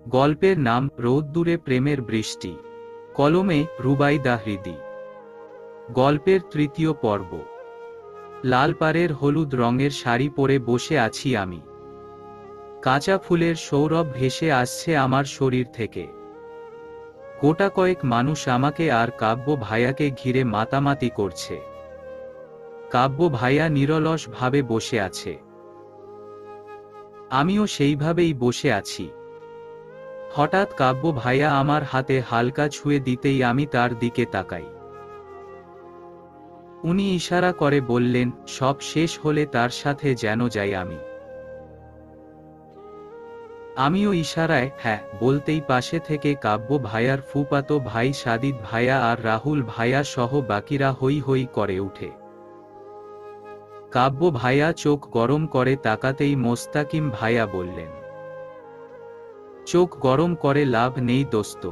গল্পের নাম রোদ্দুরে প্রেমের বৃষ্টি। কলমে রুবাইদা হৃদি। গল্পের তৃতীয় পর্ব। লালপাড়ের হলুদ রঙের শাড়ি পরে বসে আছি আমি। কাঁচা ফুলের সৌরভ ভেসে আসছে আমার শরীর থেকে। গোটা কয়েক মানুষ আমাকে আর কাব্য ভাইয়াকে ঘিরে মাতামাতি করছে। কাব্য ভাইয়া নিরলস ভাবে বসে আছে। আমিও সেইভাবেই বসে আছি। হঠাৎ কাব্য ভাইয়া আমার হাতে হালকা ছুঁয়ে দিতেই আমি তার দিকে তাকাই। উনি ইশারা করে বললেন, সব শেষ হলে তার সাথে যেন যাই আমি। আমিও ইশারায় হ্যাঁ বলতেই পাশে থেকে কাব্য ভাইয়ার ফুফাতো ভাই সাদিদ ভাইয়া আর রাহুল ভাইয়া সহ বাকিরা হই হই করে উঠে। কাব্য ভাইয়া চোখ গরম করে তাকাতেই মোস্তাকিম ভাইয়া বললেন, চোখ গরম করে লাভ নেই দোস্ত।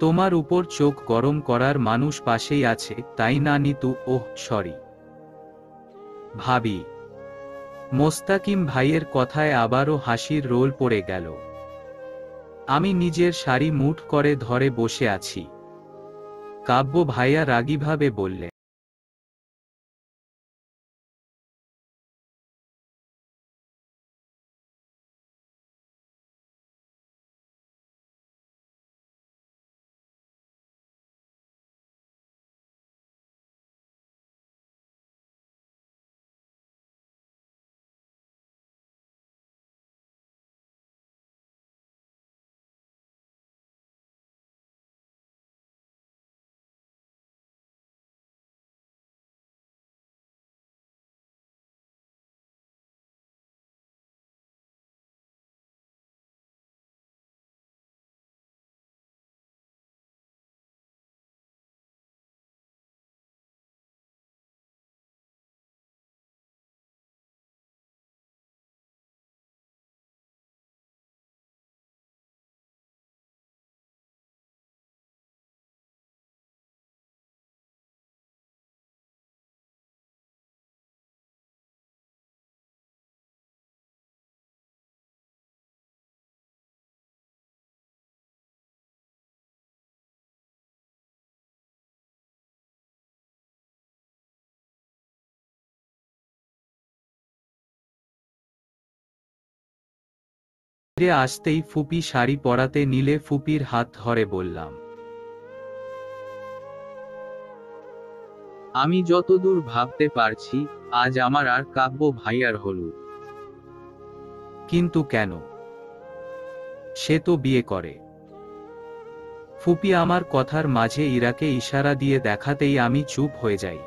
তোমার উপর চোখ গরম করার মানুষ পাশেই আছে, তাই না নিতু? ওহ সরি ভাবি। মোস্তাকিম ভাইয়ের কথায় আবারও হাসির রোল পড়ে গেল। আমি নিজের শাড়ি মুঠ করে ধরে বসে আছি। কাব্য ভাইয়া রাগীভাবে বললেন, ফিরে আসতেই ফুপি শাড়ি পরাতে নিলে ফুপির হাত ধরে বললাম, আমি যতদূর ভাবতে পারছি, আজ আমার আর কাব্য ভাইয়ার হলুদ। কিন্তু কেন? সে তো বিয়ে করে। ফুপি আমার কথার মাঝে ইরাকে ইশারা দিয়ে দেখাতেই আমি চুপ হয়ে যাই।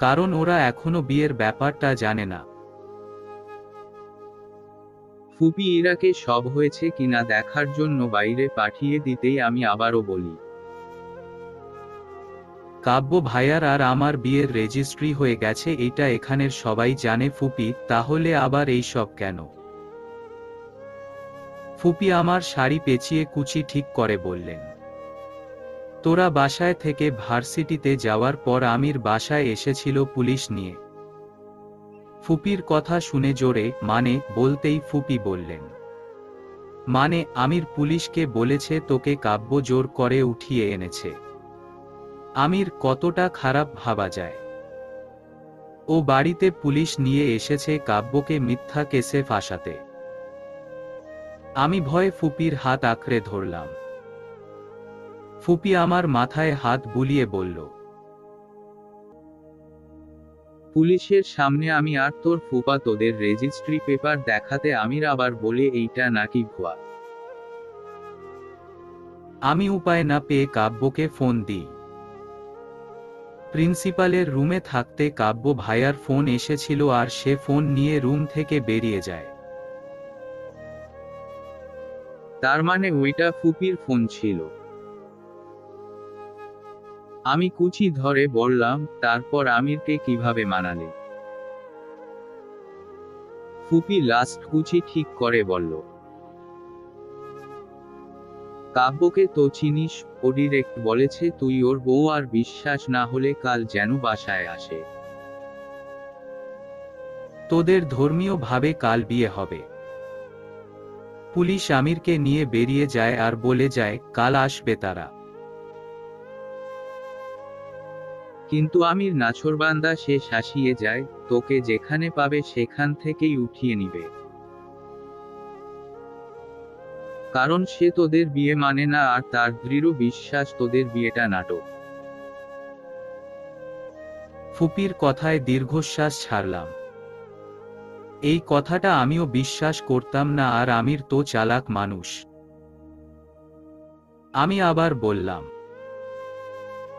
কারণ ওরা এখনো বিয়ের ব্যাপারটা জানে না। ফুপি ইরাকে সব হয়েছে কিনা দেখার জন্য বাইরে পাঠিয়ে দিতেই আমি আবারও বলি, কাব্য ভাইয়ার আর আমার বিয়ের রেজিস্ট্রি হয়ে গেছে, এটা এখানের সবাই জানে ফুপি, তাহলে আবার এই সব কেন? ফুপি আমার শাড়ি পেঁচিয়ে কুচি ঠিক করে বললেন, তোরা বাসায় থেকে ভার্সিটিতে যাওয়ার পর আমির বাসায় এসেছিল পুলিশ নিয়ে। ফুপির কথা শুনে জোরে মানে বলতেই ফুপি বললেন, মানে আমির পুলিশকে বলেছে তোকে কাব্য জোর করে উঠিয়ে এনেছে। আমির কতটা খারাপ ভাবা যায়? ও বাড়িতে পুলিশ নিয়ে এসেছে কাব্যকে মিথ্যা কেসে ফাঁসাতে। আমি ভয়ে ফুপির হাত আঁকড়ে ধরলাম। ফুপি আমার মাথায় হাত বুলিয়ে বলল, পুলিশের সামনে আমি আর তোর ফুপা তোদের রেজিস্ট্রি পেপার দেখাতে আমির আবার বলে এইটা নাকি ভুয়া। আমি উপায় না পেয়ে কাব্যকে ফোন দিই। প্রিন্সিপালের রুমে থাকতে কাব্য ভাইয়ার ফোন এসেছিল আর সে ফোন নিয়ে রুম থেকে বেরিয়ে যায়। তার মানে ওইটা ফুপির ফোন ছিল। আমি কুচি ধরে বললাম, তারপর আমিরকে কিভাবে মানালে? ফুপি লাস্ট কুচি ঠিক করে বলল, কাব্যকে তো চিনিস, ও ডিরেক্ট বলেছে তুই ওর বউ, আর বিশ্বাস না হলে কাল যেন বাসায় আসে। তোদের ধর্মীয় ভাবে কাল বিয়ে হবে। পুলিশ আমিরকে নিয়ে বেরিয়ে যায় আর বলে যায় কাল আসবে তারা। কিন্তু আমির নাছোড়বান্দা, সে শাসিয়ে যায়, তোকে যেখানে পাবে সেখান থেকেই উঠিয়ে নিবে। কারণ সে তোদের বিয়ে মানে না, আর তার দৃঢ় বিশ্বাস তোদের বিয়েটা নাটক। ফুপির কথায় দীর্ঘশ্বাস ছাড়লাম। এই কথাটা আমিও বিশ্বাস করতাম না, আর আমির তো চালাক মানুষ। আমি আবার বললাম,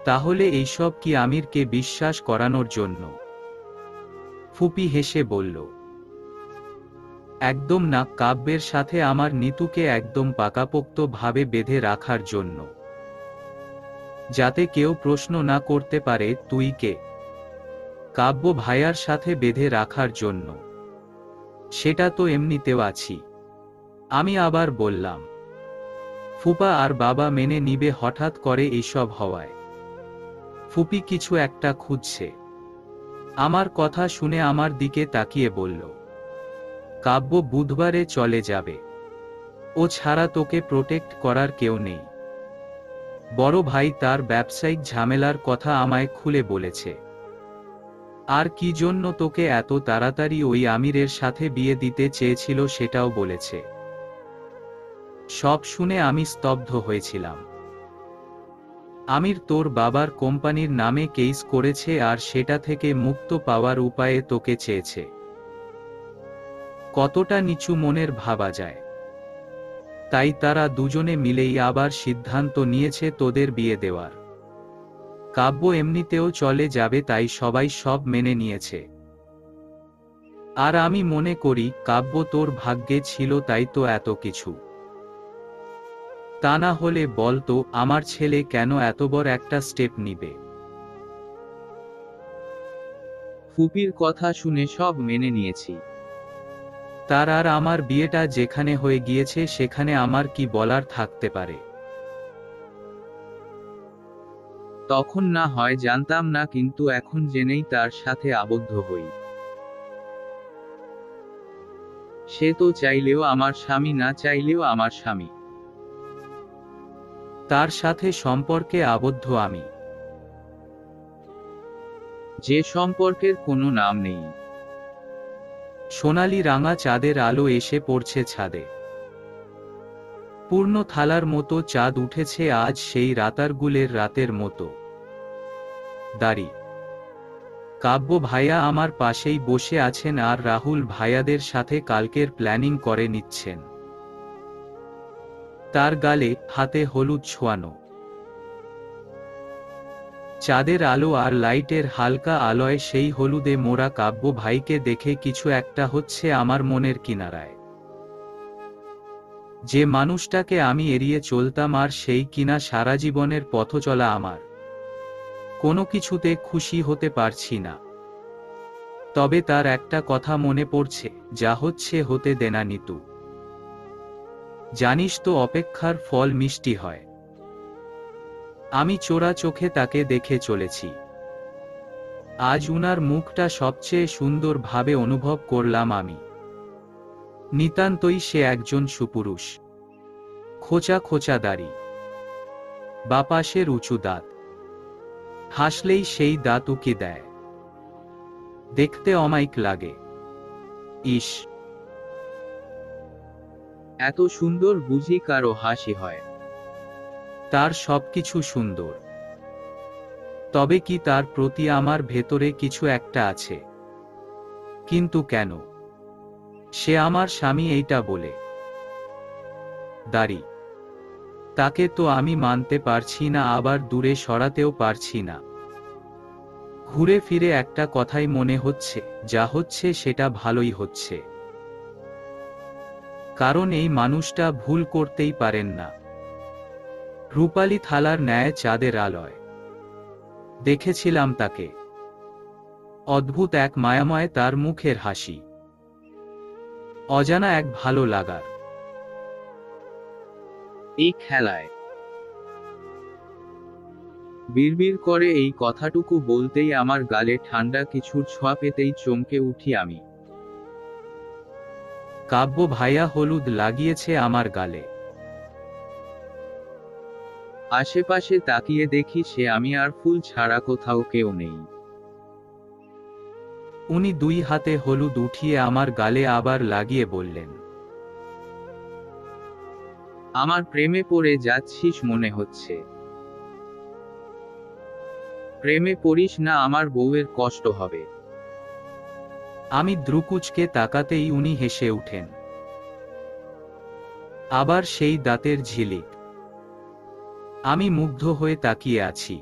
তাহলে এইসব কি আমিরকে বিশ্বাস করানোর জন্য? ফুপি হেসে বলল, একদম না, কাব্যের সাথে আমার নিতুকে একদম পাকাপোক্ত ভাবে বেঁধে রাখার জন্য, যাতে কেউ প্রশ্ন না করতে পারে তুই কে। কাব্য ভাইয়ার সাথে বেঁধে রাখার জন্য। সেটা তো এমনিতেও আছি। আমি আবার বললাম, ফুপা আর বাবা মেনে নিবে হঠাৎ করে এইসব হওয়ায়? ফুপি কিছু একটা খুঁজছে। আমার কথা শুনে আমার দিকে তাকিয়ে বলল, কাব্য বুধবারে চলে যাবে। ও ছাড়া তোকে প্রোটেক্ট করার কেউ নেই। বড় ভাই তার ব্যবসায়িক ঝামেলার কথা আমায় খুলে বলেছে। আর কি জন্য তোকে এত তাড়াতাড়ি ওই আমিরের সাথে বিয়ে দিতে চেয়েছিল সেটাও বলেছে। সব শুনে আমি স্তব্ধ হয়েছিলাম। আমির তোর বাবার কোম্পানির নামে কেস করেছে আর সেটা থেকে মুক্ত পাওয়ার উপায়ে তোকে চেয়েছে। কতটা নিচু মনের ভাবা যায়। তাই তারা দুজনে মিলেই আবার সিদ্ধান্ত নিয়েছে তোদের বিয়ে দেওয়ার। কাব্য এমনিতেও চলে যাবে, তাই সবাই সব মেনে নিয়েছে। আর আমি মনে করি কাব্য তোর ভাগ্যে ছিল, তাই তো এত কিছু। তা না হলে বলতো আমার ছেলে কেন এত বড় একটা স্টেপ নিবে? ফুপির কথা শুনে সব মেনে নিয়েছি। তার আর আমার বিয়েটা যেখানে হয়ে গিয়েছে সেখানে আমার কি বলার থাকতে পারে? তখন না হয় জানতাম না, কিন্তু এখন জেনেই তার সাথে আবদ্ধ হই। সে তো চাইলেও আমার স্বামী, না চাইলেও আমার স্বামী। তার সাথে সম্পর্কে আবদ্ধ আমি, যে সম্পর্কের কোনো নাম নেই। সোনালি রাঙা চাঁদের আলো এসে পড়ছে ছাদে। পূর্ণ থালার মতো চাঁদ উঠেছে আজ, সেই রাতারগুলের রাতের মতো। দাড়ি কাব্য ভাইয়া আমার পাশেই বসে আছেন আর রাহুল ভাইয়াদের সাথে কালকের প্ল্যানিং করে নিচ্ছেন। তার গালে হাতে হলুদ ছোঁয়ানো। চাঁদের আলো আর লাইটের হালকা আলোয় সেই হলুদে মোড়া কাব্য ভাইকে দেখে কিছু একটা হচ্ছে আমার মনের কিনারায়। যে মানুষটাকে আমি এড়িয়ে চলতাম, আর সেই কিনা সারা জীবনের পথচলা আমার, কোনো কিছুতে খুশি হতে পারছি না। তবে তার একটা কথা মনে পড়ছে, যা হচ্ছে হতে দেনা নিতু। জানিস তো অপেক্ষার ফল মিষ্টি হয়। আমি চোরা চোখে তাকে দেখে চলেছি। আজ উনার মুখটা সবচেয়ে সুন্দর ভাবে অনুভব করলাম আমি। নিতান্তই সে একজন সুপুরুষ। খোঁচা খোঁচা দাড়ি, বাপাশের উঁচু দাঁত, হাসলেই সেই দাঁত উকি দেয়। দেখতে অমায়িক লাগে। ইস, এত সুন্দর বুঝি কারো হাসি হয়? তার সবকিছু সুন্দর। তবে কি তার প্রতি আমার ভেতরে কিছু একটা আছে? কিন্তু কেন? সে আমার স্বামী এইটা বলে। দাড়ি, তাকে তো আমি মানতে পারছি না, আবার দূরে সরাতেও পারছি না। ঘুরে ফিরে একটা কথাই মনে হচ্ছে, যা হচ্ছে সেটা ভালোই হচ্ছে। কারণ এই মানুষটা ভুল করতেই পারেন না। রূপালী থালার ন্যায় চাঁদের আলোয় দেখেছিলাম তাকে। অদ্ভুত এক মায়াময় তার মুখের হাসি, অজানা এক ভালো লাগার। এই খেলায় বিড়বিড় করে এই কথাটুকু বলতেই আমার গালে ঠান্ডা কিছুর ছোঁয়া পেতেই চমকে উঠি আমি। কাব্য ভাইয়া হলুদ লাগিয়েছে আমার গালে। আশেপাশে তাকিয়ে দেখি সে আমি আর ফুল ছাড়া কোথাও কেউ নেই। উনি 2 হাতে হলুদ উঠিয়ে আমার গালে আবার লাগিয়ে বললেন, আমার প্রেমে পড়ে যাচ্ছিস মনে হচ্ছে। প্রেমে পড়িস না, আমার বউয়ের কষ্ট হবে। আমি দ্রুকুচকে তাকাতেই উনি হেসে উঠেন। আবার সেই দাঁতের ঝিলিক। আমি মুগ্ধ হয়ে তাকিয়ে আছি।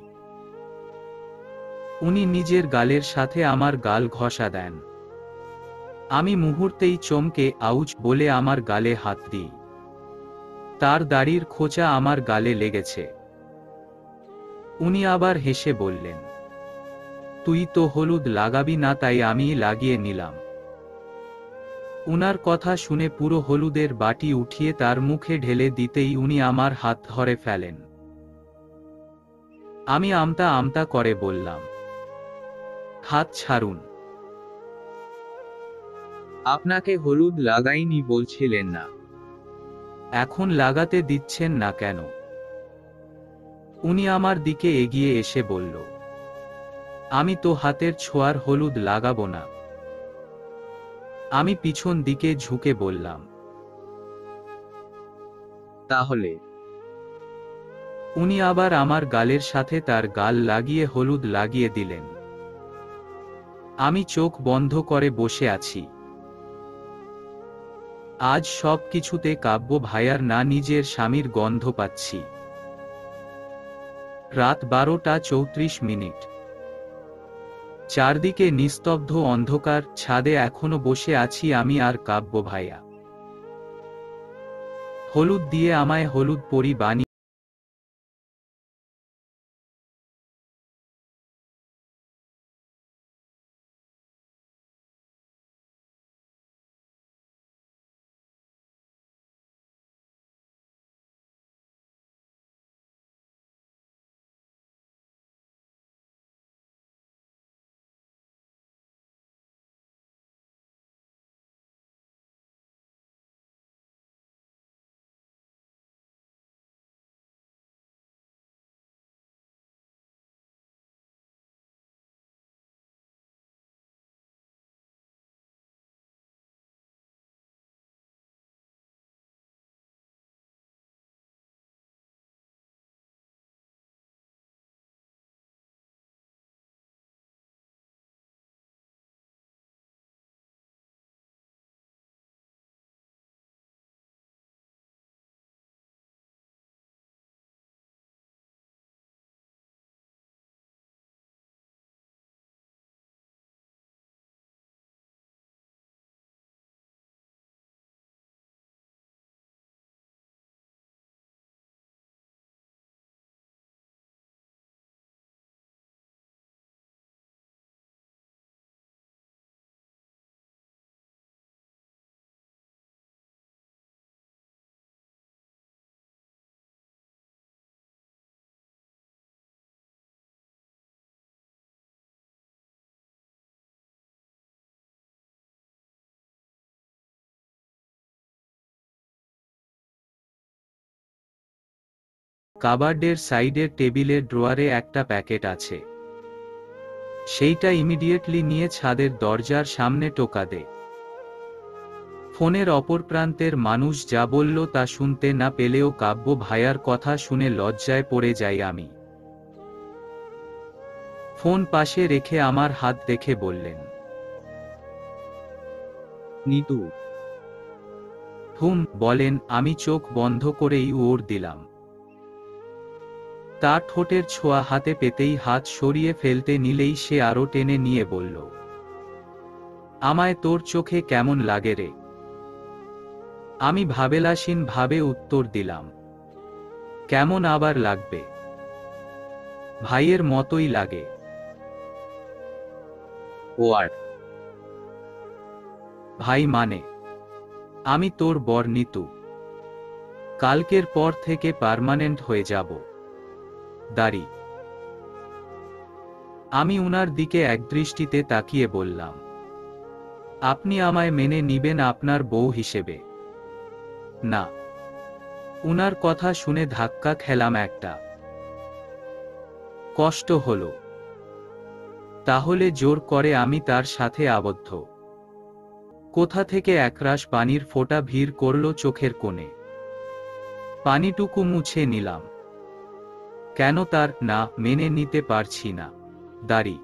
উনি নিজের গালের সাথে আমার গাল ঘষা দেন। আমি মুহূর্তেই চমকে আউচ বলে আমার গালে হাত দিই। তার দাড়ির খোঁচা আমার গালে লেগেছে। উনি আবার হেসে বললেন, তুই তো হলুদ লাগাবি না তাই আমি লাগিয়ে নিলাম। উনার কথা শুনে পুরো হলুদের বাটি উঠিয়ে তার মুখে ঢেলে দিতেই উনি আমার হাত ধরে ফেলেন। আমি আমতা আমতা করে বললাম, হাত ছাড়ুন। আপনাকে হলুদ লাগাইনি বলছিলেন না? এখন লাগাতে দিচ্ছেন না কেন? উনি আমার দিকে এগিয়ে এসে বলল, আমি তো হাতের ছোঁয়ার হলুদ লাগাবো না। আমি পিছন দিকে ঝুঁকে বললাম, তাহলে? উনি আবার আমার গালের সাথে তার গাল লাগিয়ে হলুদ লাগিয়ে দিলেন। আমি চোখ বন্ধ করে বসে আছি। আজ সব কিছুতে কাব্য ভাইয়ার না নিজের স্বামীর গন্ধ পাচ্ছি। রাত 12:34। চারদিকে নিস্তব্ধ অন্ধকার, ছাদে এখনো বসে আছি আমি আর কাব্য ভাইয়া। হলুদ দিয়ে আমায় হলুদ পরি বানিয়ে কাবার্ডের সাইডের টেবিলের ড্রয়ারে একটা প্যাকেট আছে। সেইটা ইমিডিয়েটলি নিয়ে ছাদের দরজার সামনে টোকা দে। ফোনের অপর প্রান্তের মানুষ যা বলল তা শুনতে না পেলেও কাব্য ভাইয়ার কথা শুনে লজ্জায় পড়ে যাই আমি। ফোন পাশে রেখে আমার হাত দেখে বললেন, নিতু। হুম বলেন। আমি চোখ বন্ধ করেই ওর দিলাম। তার ঠোঁটের ছোঁয়া হাতে পেতেই হাত সরিয়ে ফেলতে নিলেই সে আরো টেনে নিয়ে বলল, আমায় তোর চোখে কেমন লাগে রে? আমি ভাবেলাসীন ভাবে উত্তর দিলাম, কেমন আবার লাগবে? ভাইয়ের মতোই লাগে। ও আর ভাই মানে? আমি তোর বর নিতু। কালকের পর থেকে পার্মানেন্ট হয়ে যাব। দাড়ি। আমি উনার দিকে একদৃষ্টিতে তাকিয়ে বললাম, আপনি আমায় মেনে নিবেন আপনার বউ হিসেবে? না। উনার কথা শুনে ধাক্কা খেলাম একটা। কষ্ট হলো। তাহলে জোর করে আমি তার সাথে আবদ্ধ। কোথা থেকে একরাশ পানির ফোঁটা ভিড় করল চোখের কোণে। পানিটুকু মুছে নিলাম। কেন তার না মেনে নিতে পারছি না? দাড়ি।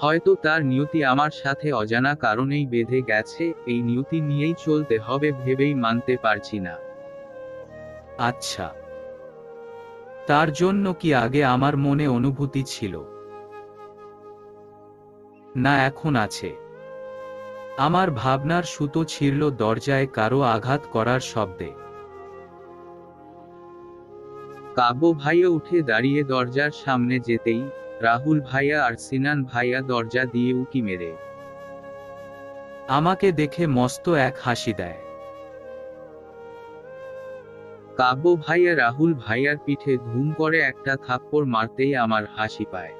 হয়তো তার নিয়তি আমার সাথে অজানা কারণেই বেঁধে গেছে, এই নিয়তি নিয়েই চলতে হবে ভেবেই মানতে পারছি না। আচ্ছা। তার জন্য কি আগে আমার মনে অনুভূতি ছিল? না, এখন আছে। আমার ভাবনার সুতো ছিঁড়ল দরজায় কারো আঘাত করার শব্দে। কাব্য ভাইয়া উঠে দাঁড়িয়ে দরজার সামনে যেতেই রাহুল ভাইয়া আর সিনান ভাইয়া দরজা দিয়ে উকি মেরে আমাকে দেখে মস্ত এক হাসি দেয়। কাব্য ভাইয়া রাহুল ভাইয়ার পিঠে ধুম করে একটা থাপ্পড় মারতেই আমার হাসি পায়।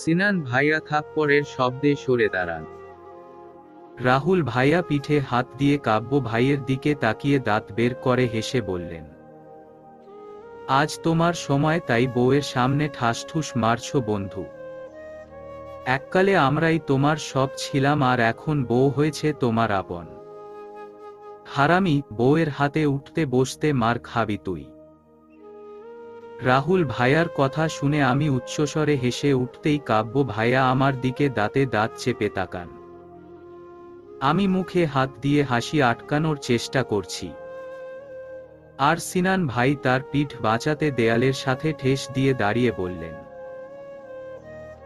সিনান ভাইয়া থাপ্পড়ের শব্দে সরে দাঁড়ান। রাহুল ভাইয়া পিঠে হাত দিয়ে কাব্য ভাইয়ের দিকে তাকিয়ে দাঁত বের করে হেসে বললেন, আজ তোমার সময়, তাই বউয়ের সামনে ঠাসঠুস মারছো বন্ধু। এককালে আমরাই তোমার সব ছিলাম, আর এখন বউ হয়েছে তোমার আপন। হারামি, বউয়ের হাতে উঠতে বসতে মার খাবি তুই। রাহুল ভাইয়ার কথা শুনে আমি উচ্চস্বরে হেসে উঠতেই কাব্য ভাইয়া আমার দিকে দাঁতে দাঁত চেপে তাকান। আমি মুখে হাত দিয়ে হাসি আটকানোর চেষ্টা করছি। আর সিনান ভাই তার পিঠ বাঁচাতে দেয়ালের সাথে ঠেস দিয়ে দাঁড়িয়ে বললেন,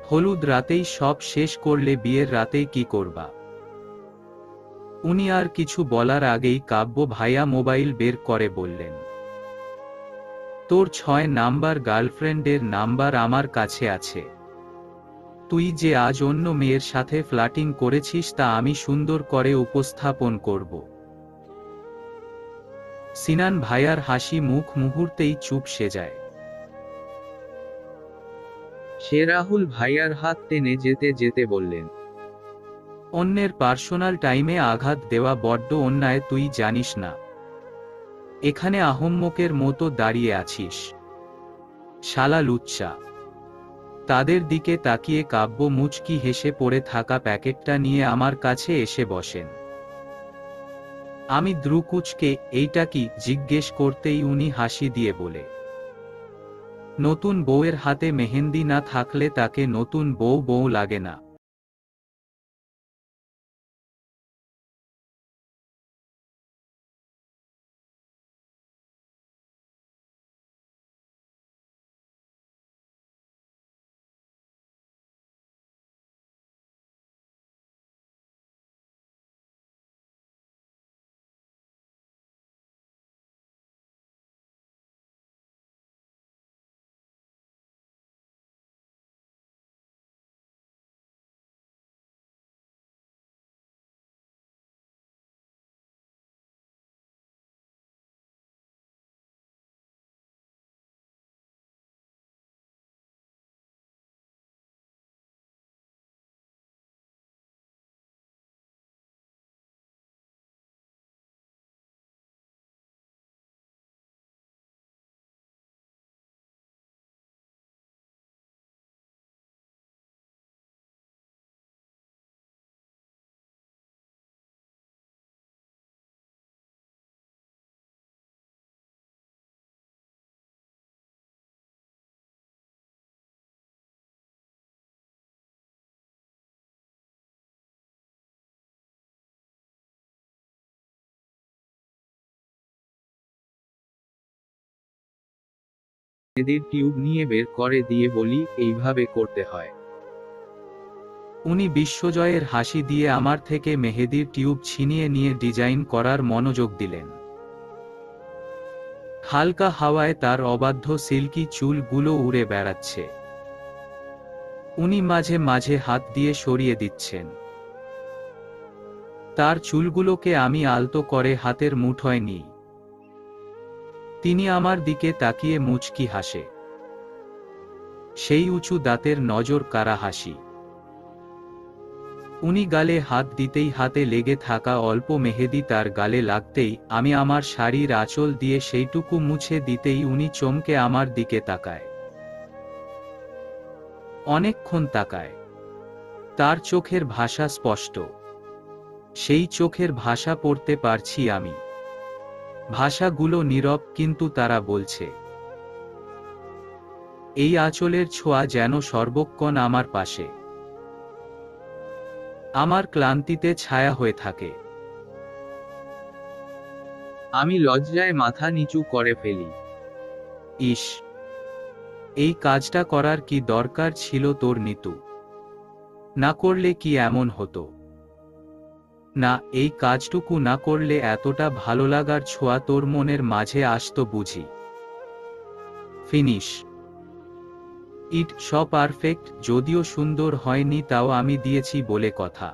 হলুদ রাতেই সব শেষ করলে বিয়ের রাতেই কি করবা? উনি আর কিছু বলার আগেই কাব্য ভাইয়া মোবাইল বের করে বললেন, তোর 6 নাম্বার গার্লফ্রেন্ডের নাম্বার আমার কাছে আছে। তুই যে আজ অন্য মেয়ের সাথে ফ্লার্টিং করেছিস তা আমি সুন্দর করে উপস্থাপন করব। সিনান ভাইয়ার হাসি মুখ মুহূর্তেই চুপসে যায়। সে রাহুল ভাইয়ার হাত টেনে যেতে যেতে বললেন, অন্যের পার্সোনাল টাইমে আঘাত দেওয়া বড্ড অন্যায়, তুই জানিস না? এখানে আহম্মকের মতো দাঁড়িয়ে আছিস। শালা লুচ্চা। তাদের দিকে তাকিয়ে কাব্য মুচকি হেসে পড়ে থাকা প্যাকেটটা নিয়ে আমার কাছে এসে বসেন। আমি দ্রুকুচকে এইটা কি জিজ্ঞেস করতেই উনি হাসি দিয়ে বলে, নতুন বউয়ের হাতে মেহেন্দি না থাকলে তাকে নতুন বউ বউ লাগে না। মেহেদির টিউব নিয়ে বের করে দিয়ে বলি, এইভাবে করতে হয়। উনি বিশ্বজয়ের হাসি দিয়ে আমার থেকে মেহেদির টিউব ছিনিয়ে নিয়ে ডিজাইন করার মনোযোগ দিলেন। হালকা হাওয়ায় তার অবাধ্য সিল্কি চুলগুলো উড়ে বেড়াচ্ছে। উনি মাঝে মাঝে হাত দিয়ে সরিয়ে দিচ্ছেন। তার চুলগুলোকে আমি আলতো করে হাতের মুঠোয় নিই। তিনি আমার দিকে তাকিয়ে মুচকি হাসে। সেই উঁচু দাঁতের নজর কারা হাসি। উনি গালে হাত দিতেই হাতে লেগে থাকা অল্প মেহেদি তার গালে লাগতেই আমি আমার শাড়ির আঁচল দিয়ে সেইটুকু মুছে দিতেই উনি চমকে আমার দিকে তাকায়। অনেকক্ষণ তাকায়। তার চোখের ভাষা স্পষ্ট। সেই চোখের ভাষা পড়তে পারছি আমি। ভাষাগুলো নীরব, কিন্তু তারা বলছে। এই আঁচলের ছোঁয়া যেন সর্বক্ষণ আমার পাশে, আমার ক্লান্তিতে ছায়া হয়ে থাকে। আমি লজ্জায় মাথা নিচু করে ফেলি। ইস, এই কাজটা করার কি দরকার ছিল তোর নিতু? না করলে কি এমন হতো? না, এই কাজটুকু না করলে এতটা ভালো লাগার ছোঁয়া তোর মনের মাঝে আসতো বুঝি? ফিনিশ ইট সব পারফেক্ট, যদিও সুন্দর হয়নি তাও আমি দিয়েছি বলে কথা।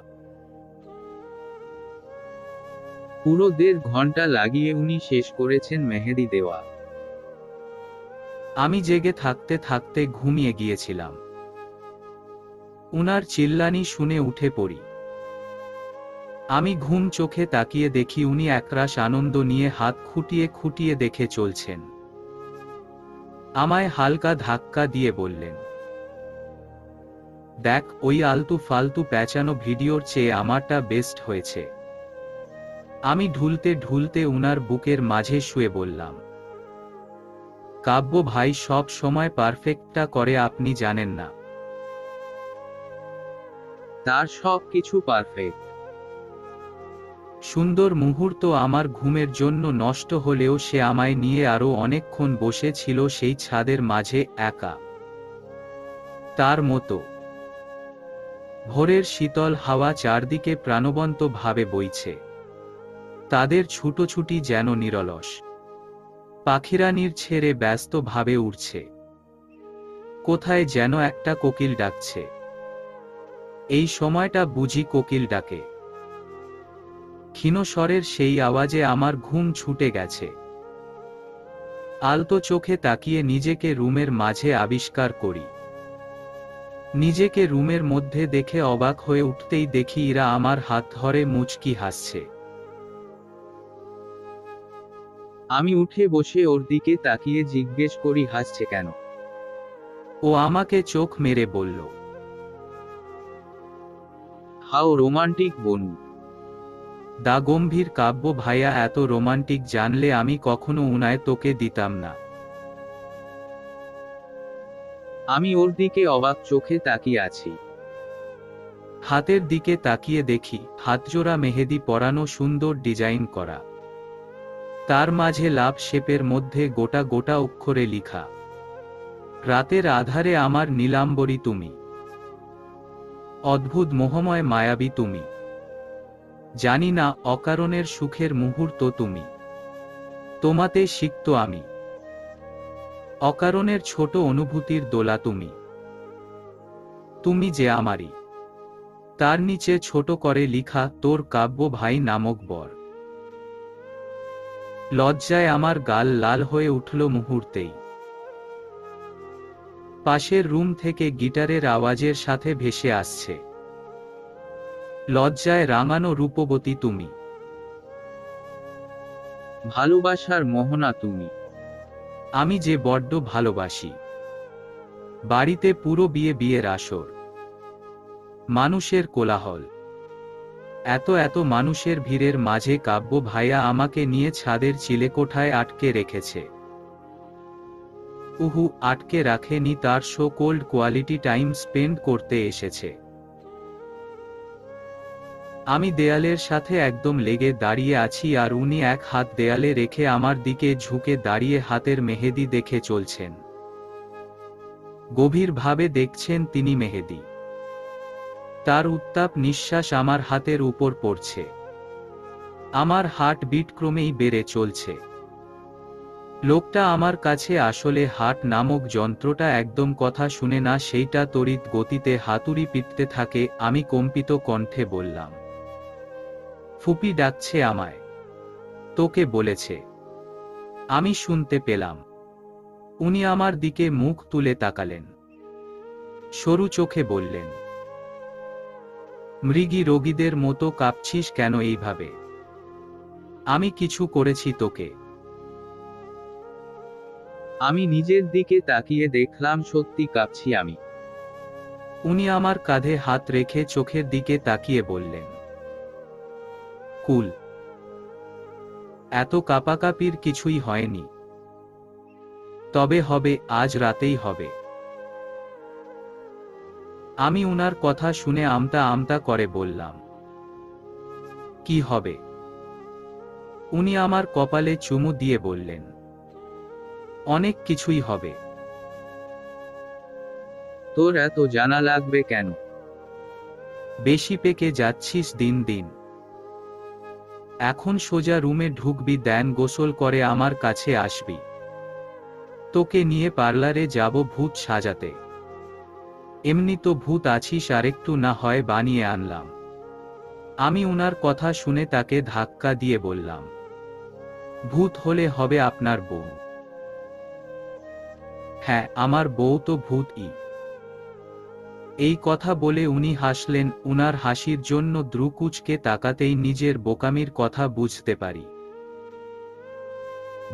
পুরো 1.5 ঘন্টা লাগিয়ে উনি শেষ করেছেন মেহেদি দেওয়া। আমি জেগে থাকতে থাকতে ঘুমিয়ে গিয়েছিলাম। উনার চিল্লানি শুনে উঠে পড়ি। আমি ঘুম চোখে তাকিয়ে দেখি উনি একরাশ আনন্দ নিয়ে হাত খুঁটিয়ে খুঁটিয়ে দেখে চলছেন। আমায় হালকা ধাক্কা দিয়ে বললেন, দেখ, ওই আলতু ফালতু প্যাঁচানো ভিডিওর চেয়ে আমারটা বেস্ট হয়েছে। আমি ঢুলতে ঢুলতে উনার বুকের মাঝে শুয়ে বললাম, কাব্য ভাই সব সময় পারফেক্টটা করে, আপনি জানেন না। তার সব কিছু পারফেক্ট। সুন্দর মুহূর্ত আমার ঘুমের জন্য নষ্ট হলেও সে আমায় নিয়ে আরো অনেকক্ষণ বসে ছিল সেই ছাদের মাঝে একা। তার মতো। ভোরের শীতল হাওয়া চারদিকে প্রাণবন্ত ভাবে বইছে। তাদের ছুটোছুটি যেন নিরলস। পাখিরা ছেড়ে ব্যস্ত ভাবে উড়ছে। কোথায় যেন একটা কোকিল ডাকছে। এই সময়টা বুঝি কোকিল ডাকে। ক্ষীণ স্বরের সেই আওয়াজে আমার ঘুম ছুটে গেছে। আলতো চোখে তাকিয়ে নিজেকে রুমের মাঝে আবিষ্কার করি। নিজেকে রুমের মধ্যে দেখে অবাক হয়ে উঠতেই দেখি ইরা আমার হাত ধরে মুচকি হাসছে। আমি উঠে বসে ওর দিকে তাকিয়ে জিজ্ঞেস করি, হাসছে কেন? ও আমাকে চোখ মেরে বলল, হাউ রোমান্টিক বনু। দা গম্ভীর কাব্য ভাইয়া, এত রোমান্টিক জানলে আমি কখনো উনায় তোকে দিতাম না। আমি ওর দিকে অবাক চোখে তাকিয়ে আছি। হাতের দিকে তাকিয়ে দেখি হাতজোড়া মেহেদি পরানো, সুন্দর ডিজাইন করা। তার মাঝে লাভ শেপের মধ্যে গোটা গোটা অক্ষরে লিখা, রাতের আধারে আমার নীলাম্বরী তুমি, অদ্ভুত মোহময় মায়াবী তুমি, জানি না অকারণের সুখের মুহূর্ত তুমি, তোমাতে সিক্ত আমি, অকারণের ছোট অনুভূতির দোলা তুমি, তুমি যে আমারই। তার নিচে ছোট করে লিখা, তোর কাব্য ভাই নামক বর। লজ্জায় আমার গাল লাল হয়ে উঠল মুহূর্তেই। পাশের রুম থেকে গিটারের আওয়াজের সাথে ভেসে আসছে, লজ্জায় রাঙানো রূপবতী তুমি, ভালোবাসার মোহনা তুমি। আমি যে বড্ড ভালোবাসি। বাড়িতে পুরো বিয়ের আসর, মানুষের কোলাহল, এত এত মানুষের ভিড়ের মাঝে কাব্য ভাইয়া আমাকে নিয়ে ছাদের চিলেকোঠায় আটকে রেখেছে। উহু, আটকে রাখেনি, তার so cold quality time spend করতে এসেছে। আমি দেয়ালের সাথে একদম লেগে দাঁড়িয়ে আছি আর উনি এক হাত দেয়ালে রেখে আমার দিকে ঝুঁকে দাঁড়িয়ে হাতের মেহেদি দেখে চলছেন। গভীরভাবে দেখছেন তিনি মেহেদি। তার উত্তাপ নিঃশ্বাস আমার হাতের উপর পড়ছে। আমার হার্ট বিট ক্রমেই বেড়ে চলছে। লোকটা আমার কাছে আসলে হার্ট নামক যন্ত্রটা একদম কথা শুনে না, সেইটা তড়িৎ গতিতে হাতুড়ি পিটতে থাকে। আমি কম্পিত কণ্ঠে বললাম, ফুপি ডাকছে আমায়, তোকে বলেছে। আমি শুনতে পেলাম। উনি আমার দিকে মুখ তুলে তাকালেন। সরু চোখে বললেন, মৃগী রোগীদের মতো কাঁপছিস কেন এইভাবে? আমি কিছু করেছি তোকে? আমি নিজের দিকে তাকিয়ে দেখলাম সত্যি কাঁপছি আমি। উনি আমার কাঁধে হাত রেখে চোখের দিকে তাকিয়ে বললেন, কুল, এত কাঁপাকাঁপির কিছুই হয়নি। তবে হবে, আজ রাতেই হবে। আমি উনার কথা শুনে আমতা আমতা করে বললাম, কি হবে? উনি আমার কপালে চুমু দিয়ে বললেন, অনেক কিছুই হবে। তোর এত জানা লাগবে কেন? বেশি পেকে যাচ্ছিস দিন দিন। এখন সোজা রুমে ঢুকবি, দেন গোসল করে আমার কাছে আসবি। তোকে নিয়ে পার্লারে যাব ভূত সাজাতে। এমনি তো ভূত আছিস, আরেকটু না হয় বানিয়ে আনলাম। আমি উনার কথা শুনে তাকে ধাক্কা দিয়ে বললাম, ভূত হলে হবে আপনার বউ। হ্যাঁ, আমার বউ তো ভূতই। এই কথা বলে উনি হাসলেন। উনার হাসির জন্য দ্রুকুচকে তাকাতেই নিজের বোকামির কথা বুঝতে পারি।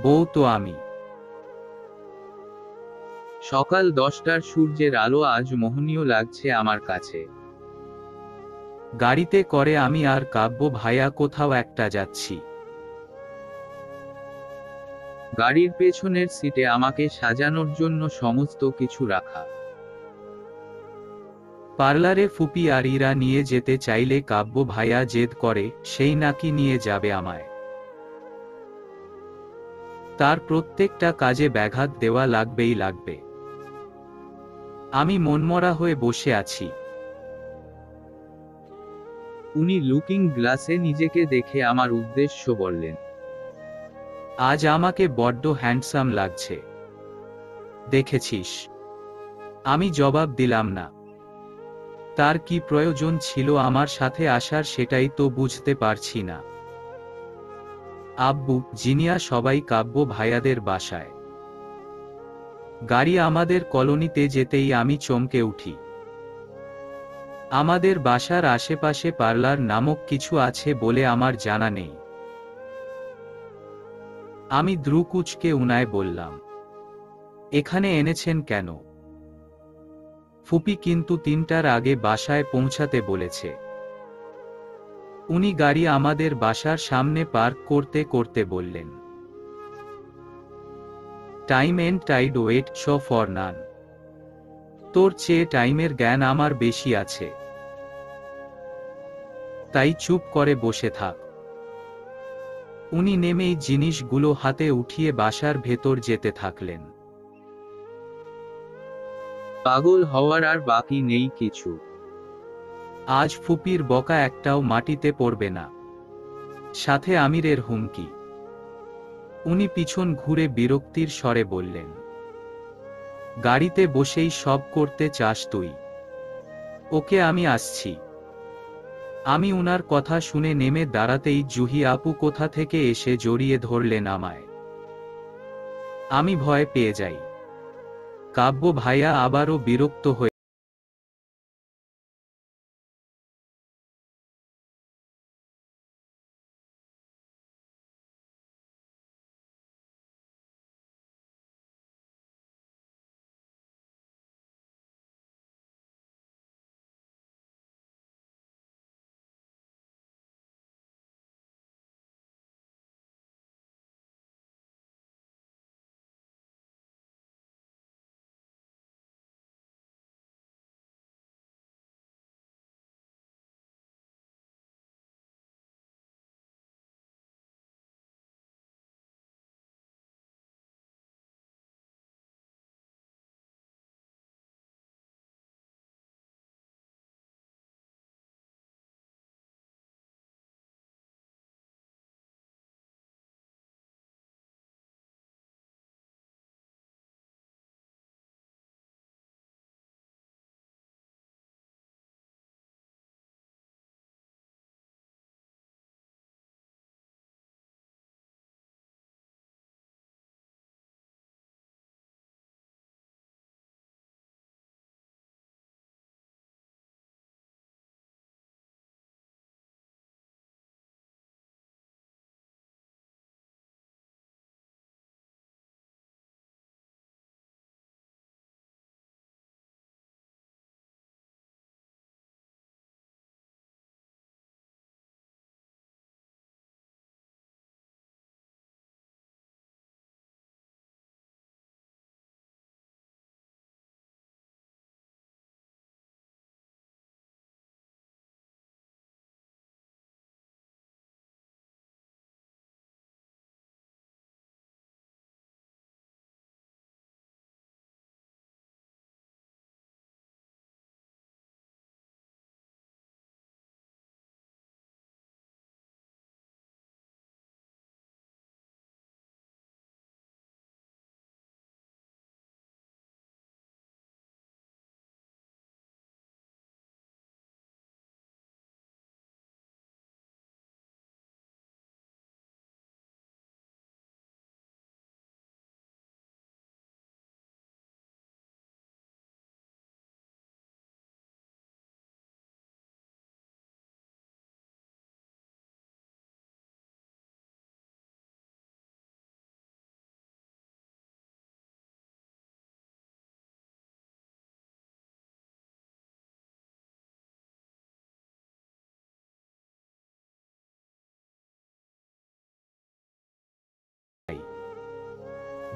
বউ তো আমি। সকাল 10টার সূর্যের আলো আজ মোহনীয় লাগছে আমার কাছে। গাড়িতে করে আমি আর কাব্য ভাইয়া কোথাও একটা যাচ্ছি। গাড়ির পেছনের সিটে আমাকে সাজানোর জন্য সমস্ত কিছু রাখা। পার্লারে ফুপি আর ইরা নিয়ে যেতে চাইলে কাব্য ভাইয়া জেদ করে সেই নাকি নিয়ে যাবে আমায়। তার প্রত্যেকটা কাজে ব্যাঘাত দেওয়া লাগবেই লাগবে। আমি মনমরা হয়ে বসে আছি। উনি লুকিং গ্লাসে নিজেকে দেখে আমার উদ্দেশ্য বললেন, আজ আমাকে বড্ড হ্যান্ডসাম লাগছে, দেখেছিস? আমি জবাব দিলাম না। তার কি প্রয়োজন ছিল আমার সাথে আসার সেটাই তো বুঝতে পারছি না। আব্বু, জিনিয়া সবাই কাব্য ভাইয়াদের বাসায়। গাড়ি আমাদের কলোনিতে যেতেই আমি চমকে উঠি। আমাদের বাসার আশেপাশে পার্লার নামক কিছু আছে বলে আমার জানা নেই। আমি দ্রুকুচকে উনায় বললাম, এখানে এনেছেন কেন? ফুপি কিন্তু 3টার আগে বাসায় পৌঁছাতে বলেছে। উনি গাড়ি আমাদের বাসার সামনে পার্ক করতে করতে বললেন, time and tide wait show for none. তোর চেয়ে টাইমের জ্ঞান আমার বেশি আছে, তাই চুপ করে বসে থাক। উনি নেমেই জিনিসগুলো হাতে উঠিয়ে বাসার ভেতর যেতে থাকলেন। পাগল হওয়ার আর বাকি নেই কিছু। আজ ফুপির বকা একটাও মাটিতে পড়বে না, সাথে আমিরের হুমকি। উনি পিছন ঘুরে বিরক্তির স্বরে বললেন, গাড়িতে বসেই সব করতে চাস তুই? ওকে, আমি আসছি। আমি উনার কথা শুনে নেমে দাঁড়াতেই জুহি আপু কোথা থেকে এসে জড়িয়ে ধরলেন আমায়। আমি ভয় পেয়ে যাই। কাব্য ভাইয়া আবারও বিরক্ত হয়ে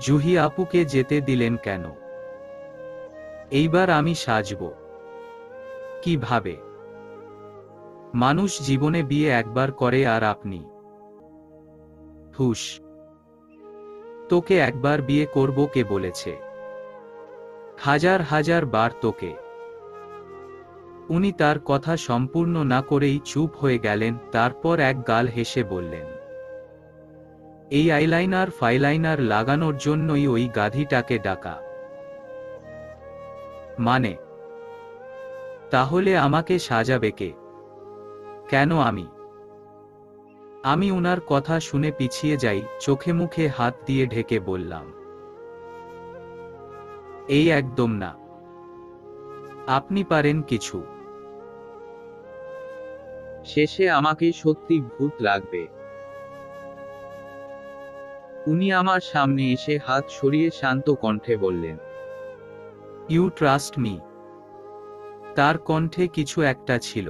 জুহি আপুকে যেতে দিলেন কেন? এইবার আমি সাজব কিভাবে? মানুষ জীবনে বিয়ে একবার করে আর আপনি? হুশ, তোকে একবার বিয়ে করব কে বলেছে? হাজার হাজার বার তোকে। উনি তার কথা সম্পূর্ণ না করেই চুপ হয়ে গেলেন, তারপর এক গাল হেসে বললেন, এই আইলাইনার ফাইলাইনার লাগানোর জন্যই ওই গাধীটাকে ডাকা? মানে? তাহলে আমাকে সাজাবে কে? কেন আমি? আমি উনার কথা শুনে পিছিয়ে যাই, চোখে মুখে হাত দিয়ে ঢেকে বললাম, এই একদম না। আপনি পারেন কিছু। শেষে আমাকে সত্যি ভূত লাগবে। উনি আমার সামনে এসে হাত সরিয়ে শান্ত কণ্ঠে বললেন, ইউ ট্রাস্ট মি। তার কণ্ঠে কিছু একটা ছিল।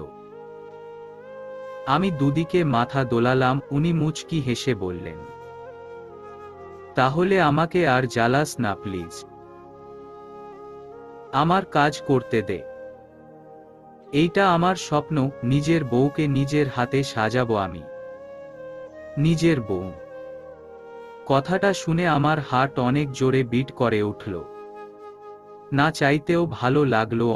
আমি দুদিকে মাথা দোলালাম, উনি মুচকি হেসে বললেন, তাহলে আমাকে আর জ্বালাস না প্লিজ। আমার কাজ করতে দে। এইটা আমার স্বপ্ন, নিজের বউকে নিজের হাতে সাজাবো আমি। নিজের বউ। কথাটা শুনে আমার হার্ট অনেক জোরে বিট করে উঠল। না চাইতেও ভালো লাগলো।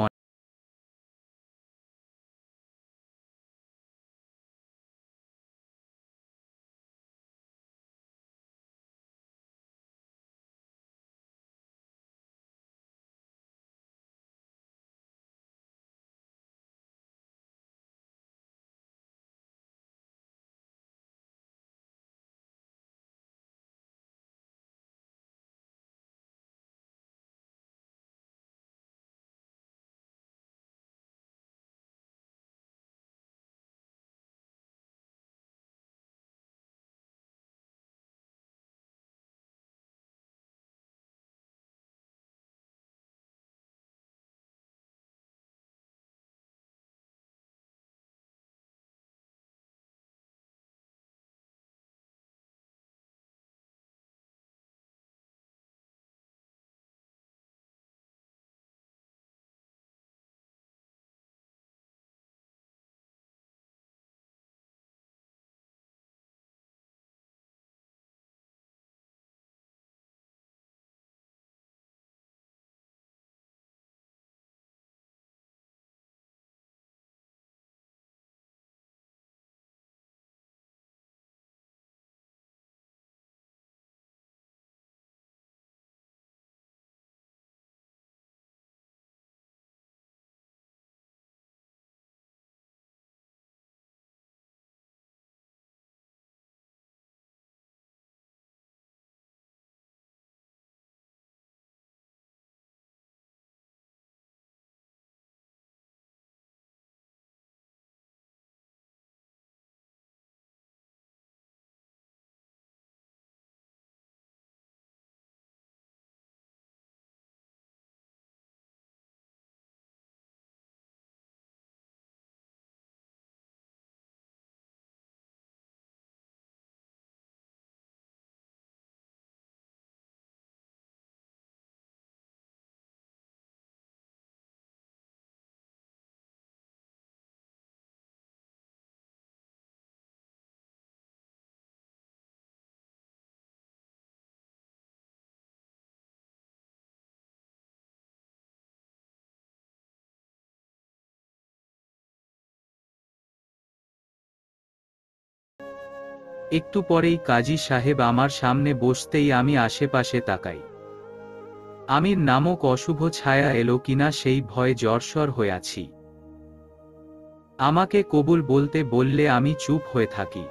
একটু পরেই কাজী সাহেব আমার সামনে বসতেই আমি আশেপাশে তাকাই। আমির নামক অশুভ ছায়া এলো কিনা সেই ভয়ে জর্জর হয়ে আছি। আমাকে কবুল বলতে বললে আমি চুপ হয়ে থাকি।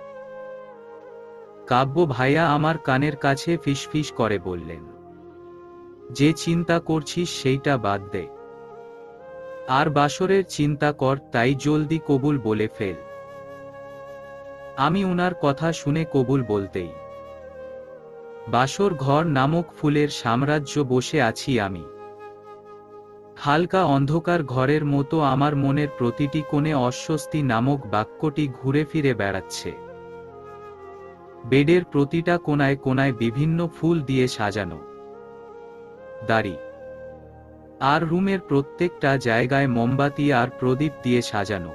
কাব্য ভাইয়া আমার কানের কাছে ফিসফিস করে বললেন, যে চিন্তা করছিস সেইটা বাদ দে, আর বাসরের চিন্তা কর, তাই জলদি কবুল বলে ফেল। আমি উনার কথা শুনে কবুল বলতেই বাসর ঘর নামক ফুলের সাম্রাজ্য বসে আছি আমি। হালকা অন্ধকার ঘরের মতো আমার মনের প্রতিটি কোণে অস্বস্তি নামক বাক্যটি ঘুরে ফিরে বেড়াচ্ছে। বেডের প্রতিটা কোণায় কোণায় বিভিন্ন ফুল দিয়ে সাজানো। দাড়ি। আর রুমের প্রত্যেকটা জায়গায় মোমবাতি আর প্রদীপ দিয়ে সাজানো।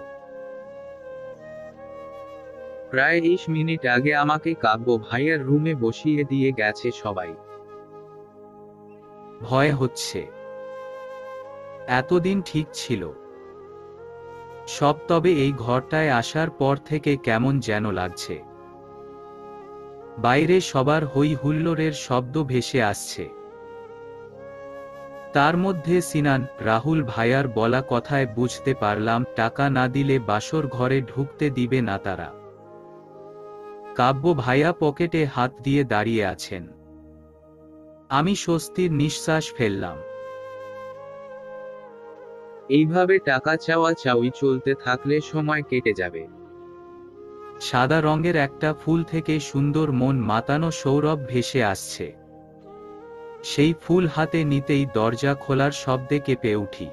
প্রায় 20 মিনিট আগে আমাকে কাব্য ভাইয়ার রুমে বসিয়ে দিয়ে গেছে সবাই। ভয় হচ্ছে। এতদিন ঠিক ছিল সব, তবে এই ঘরটায় আসার পর থেকে কেমন যেন লাগছে। বাইরে সবার হই হুল্লোড়ের শব্দ ভেসে আসছে। তার মধ্যে সিনান, রাহুল ভাইয়ার বলা কথায় বুঝতে পারলাম টাকা না দিলে বাসর ঘরে ঢুকতে দিবে না তারা। কাব্য ভাইয়া পকেটে হাত দিয়ে দাঁড়িয়ে আছেন। আমি স্বস্তির নিঃশ্বাস ফেললাম। এইভাবে টাকা চাওয়া চাওয়ি চলতে থাকলে সময় কেটে যাবে। সাদা রঙের একটা ফুল থেকে সুন্দর মন মাতানো সৌরভ ভেসে আসছে। সেই ফুল হাতে নিতেই দরজা খোলার শব্দে কেঁপে উঠি।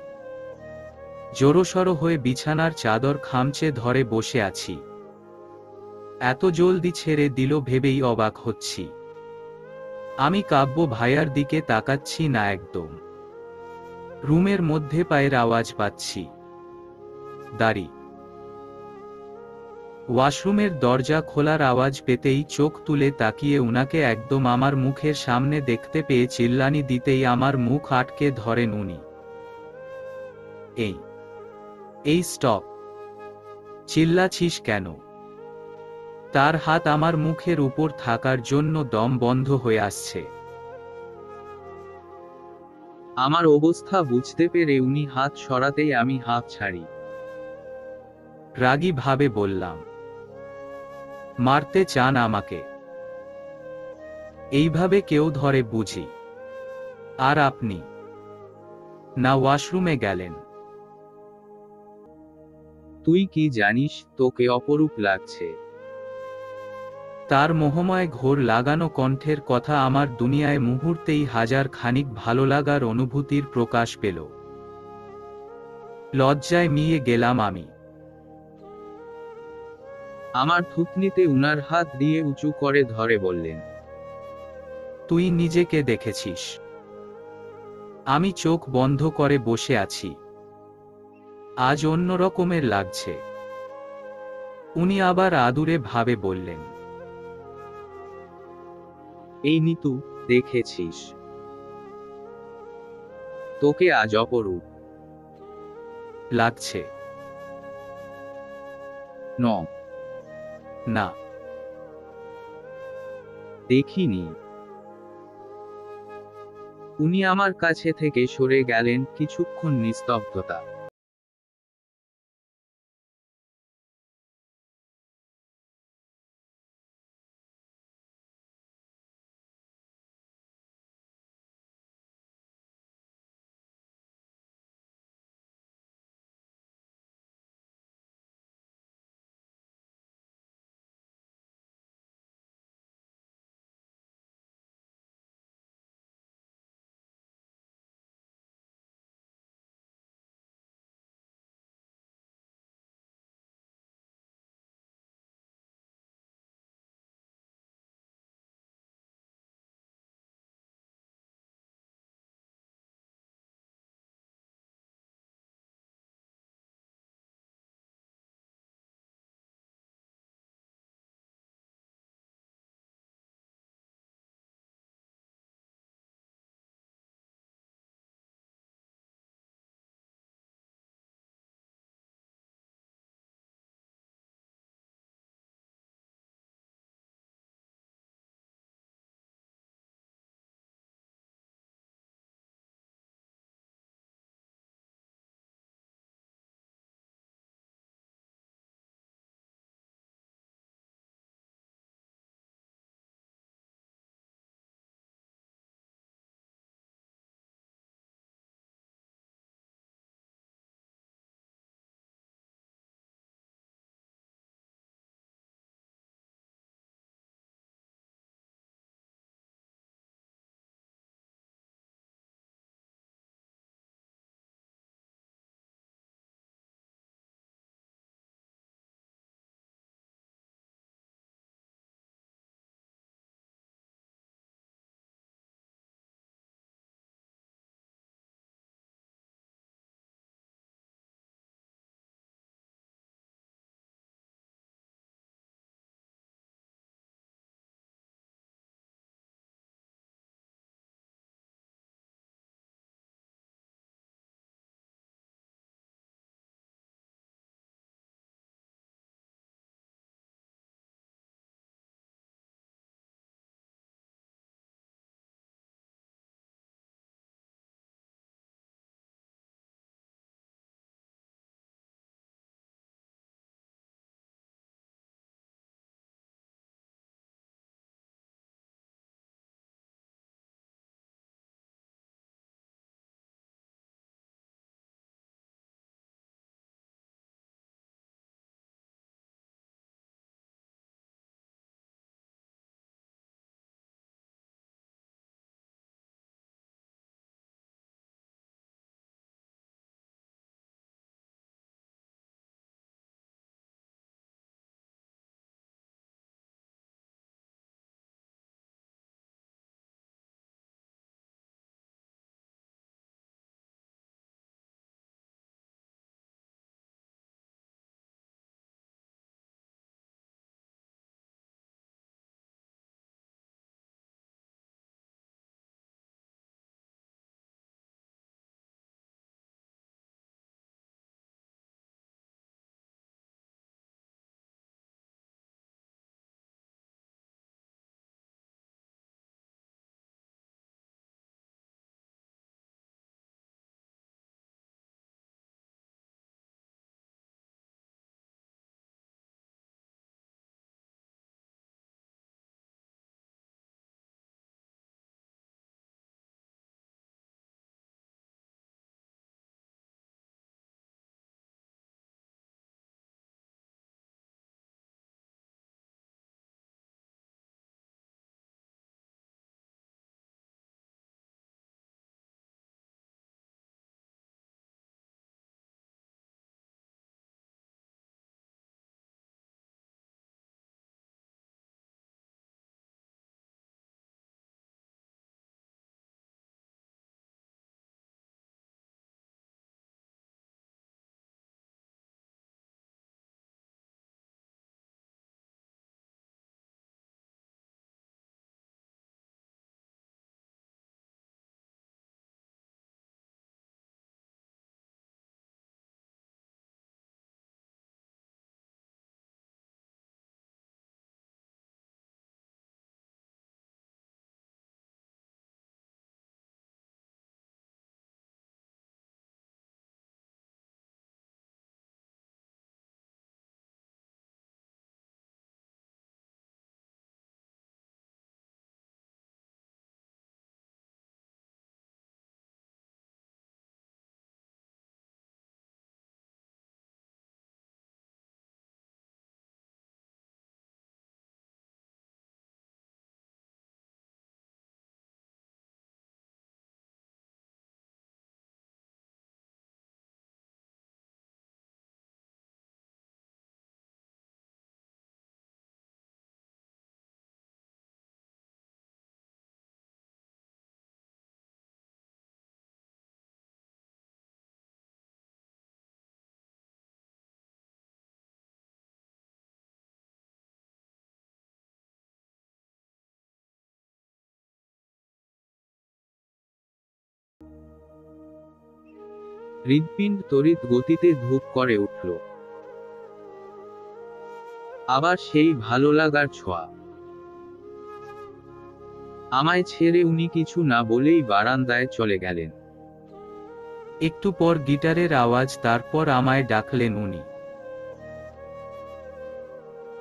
জোরসড় হয়ে বিছানার চাদর খামচে ধরে বসে আছি। এত জলদি ছেড়ে দিল ভেবেই অবাক হচ্ছি। আমি কাব্য ভাইয়ার দিকে তাকাচ্ছি না একদম। রুমের মধ্যে পায়ের আওয়াজ পাচ্ছি। দাঁড়ি। ওয়াশরুমের দরজা খোলার আওয়াজ পেতেই চোখ তুলে তাকিয়ে উনাকে একদম আমার মুখের সামনে দেখতে পেয়ে চিল্লানি দিতেই আমার মুখ আটকে ধরেন উনি। এই এই স্টপ! চিল্লাছিস কেন? তার হাত আমার মুখের উপর থাকার জন্য দম বন্ধ হয়ে আসছে। আমার অবস্থা বুঝতে পেরে উনি হাত সরাতেই আমি হাঁপ ছাড়ি। রাগী ভাবে বললাম, মারতে চান আমাকে? এইভাবে কেউ ধরে বুঝি? আর আপনি না ওয়াশরুমে গেলেন? তুই কি জানিস তোকে অপরূপ লাগছে? তার মোহময় ঘোর লাগানো কণ্ঠের কথা আমার দুনিয়ায় মুহূর্তেই হাজার খানিক ভালো লাগার অনুভূতির প্রকাশ পেল। লজ্জায় মিয়ে গেলাম আমি। আমার থুতনিতে উনার হাত দিয়ে উঁচু করে ধরে বললেন, তুই নিজেকে দেখেছিস? আমি চোখ বন্ধ করে বসে আছি। আজ অন্য রকমের লাগছে। উনি আবার আদুরে ভাবে বললেন, এই নিতু, দেখেছিস? তোকে আজ অপরূপ লাগছে। ন না, দেখিনি। উনি আমার কাছে থেকে সরে গেলেন, কিছুক্ষণ নিস্তব্ধতা। হৃৎপিণ্ড তড়িৎ গতিতে ধূপ করে উঠল। আবার সেই ভালো লাগার ছোঁয়া। আমায় ছেড়ে উনি কিছু না বলেই বারান্দায় চলে গেলেন। একটু পর গিটারের আওয়াজ, তারপর আমায় ডাকলেন উনি।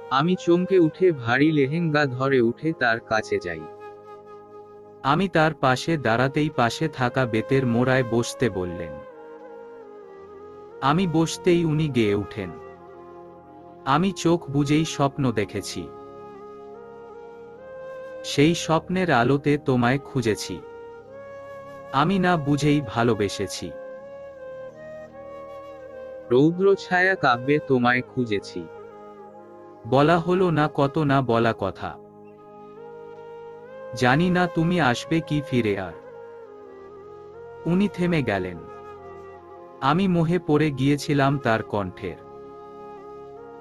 আমি চমকে উঠে ভারী লেহেঙ্গা ধরে উঠে তার কাছে যাই। আমি তার পাশে দাঁড়াতেই পাশে থাকা বেতের মোড়ায় বসতে বললেন। আমি বসতেই উনি গেয়ে উঠেন। আমি চোখ বুজেই স্বপ্ন দেখেছি। সেই স্বপ্নের আলোতে তোমায় খুঁজেছি। আমি না বুঝেই ভালোবেসেছি। রৌদ্র ছায়া কাব্যে তোমায় খুঁজেছি। বলা হলো না কত না বলা কথা। জানি না তুমি আসবে কি ফিরে আর। উনি থেমে গেলেন। আমি মোহে পড়ে গিয়েছিলাম তার কণ্ঠের।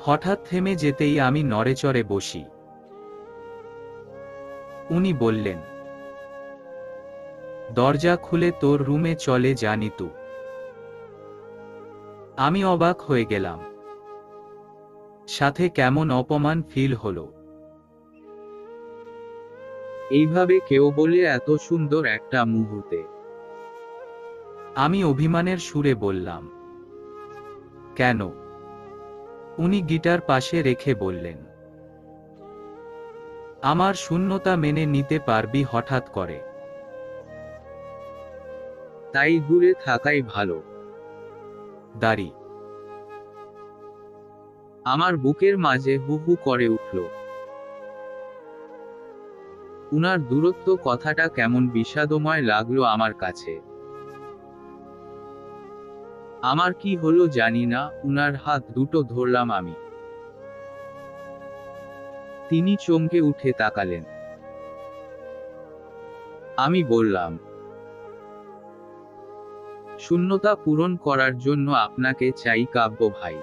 হঠাৎ থেমে যেতেই আমি নড়েচড়ে বসি। উনি বললেন, দরজা খুলে তোর রুমে চলে জানি তু। আমি অবাক হয়ে গেলাম। সাথে কেমন অপমান ফিল হলো। এইভাবে কেউ বলে এত সুন্দর একটা মুহূর্তে। আমি অভিমানের সুরে বললাম, কেন? উনি গিটার পাশে রেখে বললেন, আমার শূন্যতা মেনে নিতে পারবি হঠাৎ করে। তাই দূরে থাকাই ভালো। দাড়ি। আমার বুকের মাঝে হু হু করে উঠল। উনার দূরত্ব কথাটা কেমন বিষাদময় লাগলো আমার কাছে। আমার কি হলো জানি না, উনার হাত দুটো ধরলাম আমি। তিনি চমকে উঠে তাকালেন। আমি বললাম, শূন্যতা পূরণ করার জন্য আপনাকে চাই কাব্য ভাই।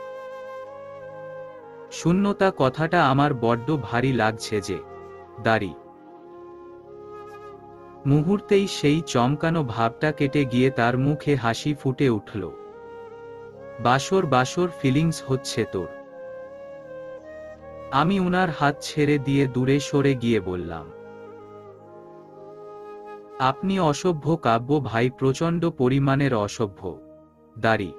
শূন্যতা কথাটা আমার বড্ড ভারী লাগছে যে। দাড়ি। মুহূর্তেই সেই চমকানো ভাবটা কেটে গিয়ে তার মুখে হাসি ফুটে উঠল। বাসর বাসর ফিলিংস হচ্ছে তোর। আমি উনার হাত ছেড়ে দিয়ে দূরে সরে গিয়ে বললাম, আপনি অসভ্য কাব্য ভাই, প্রচণ্ড পরিমাণের অসভ্য। দাড়ি।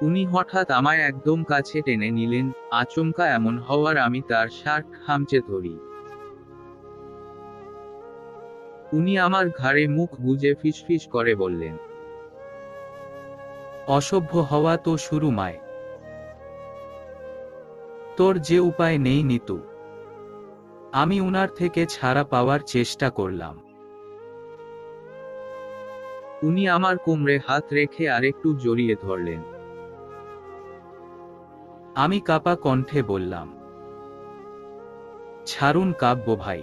উনি হঠাৎ আমায় একদম কাছে টেনে নিলেন। আচমকা এমন হওয়ার আমি তার শার্ট খামচে ধরি। উনি আমার ঘাড়ে মুখ গুজে ফিসফিস করে বললেন, অসভ্য হওয়া তো শুরু মায়। তোর যে উপায় নেই নিতু। আমি উনার থেকে ছাড়া পাওয়ার চেষ্টা করলাম। উনি আমার কোমরে হাত রেখে আরেকটু জড়িয়ে ধরলেন। আমি কাপা কণ্ঠে বললাম, ছাড়ুন কাব্য ভাই,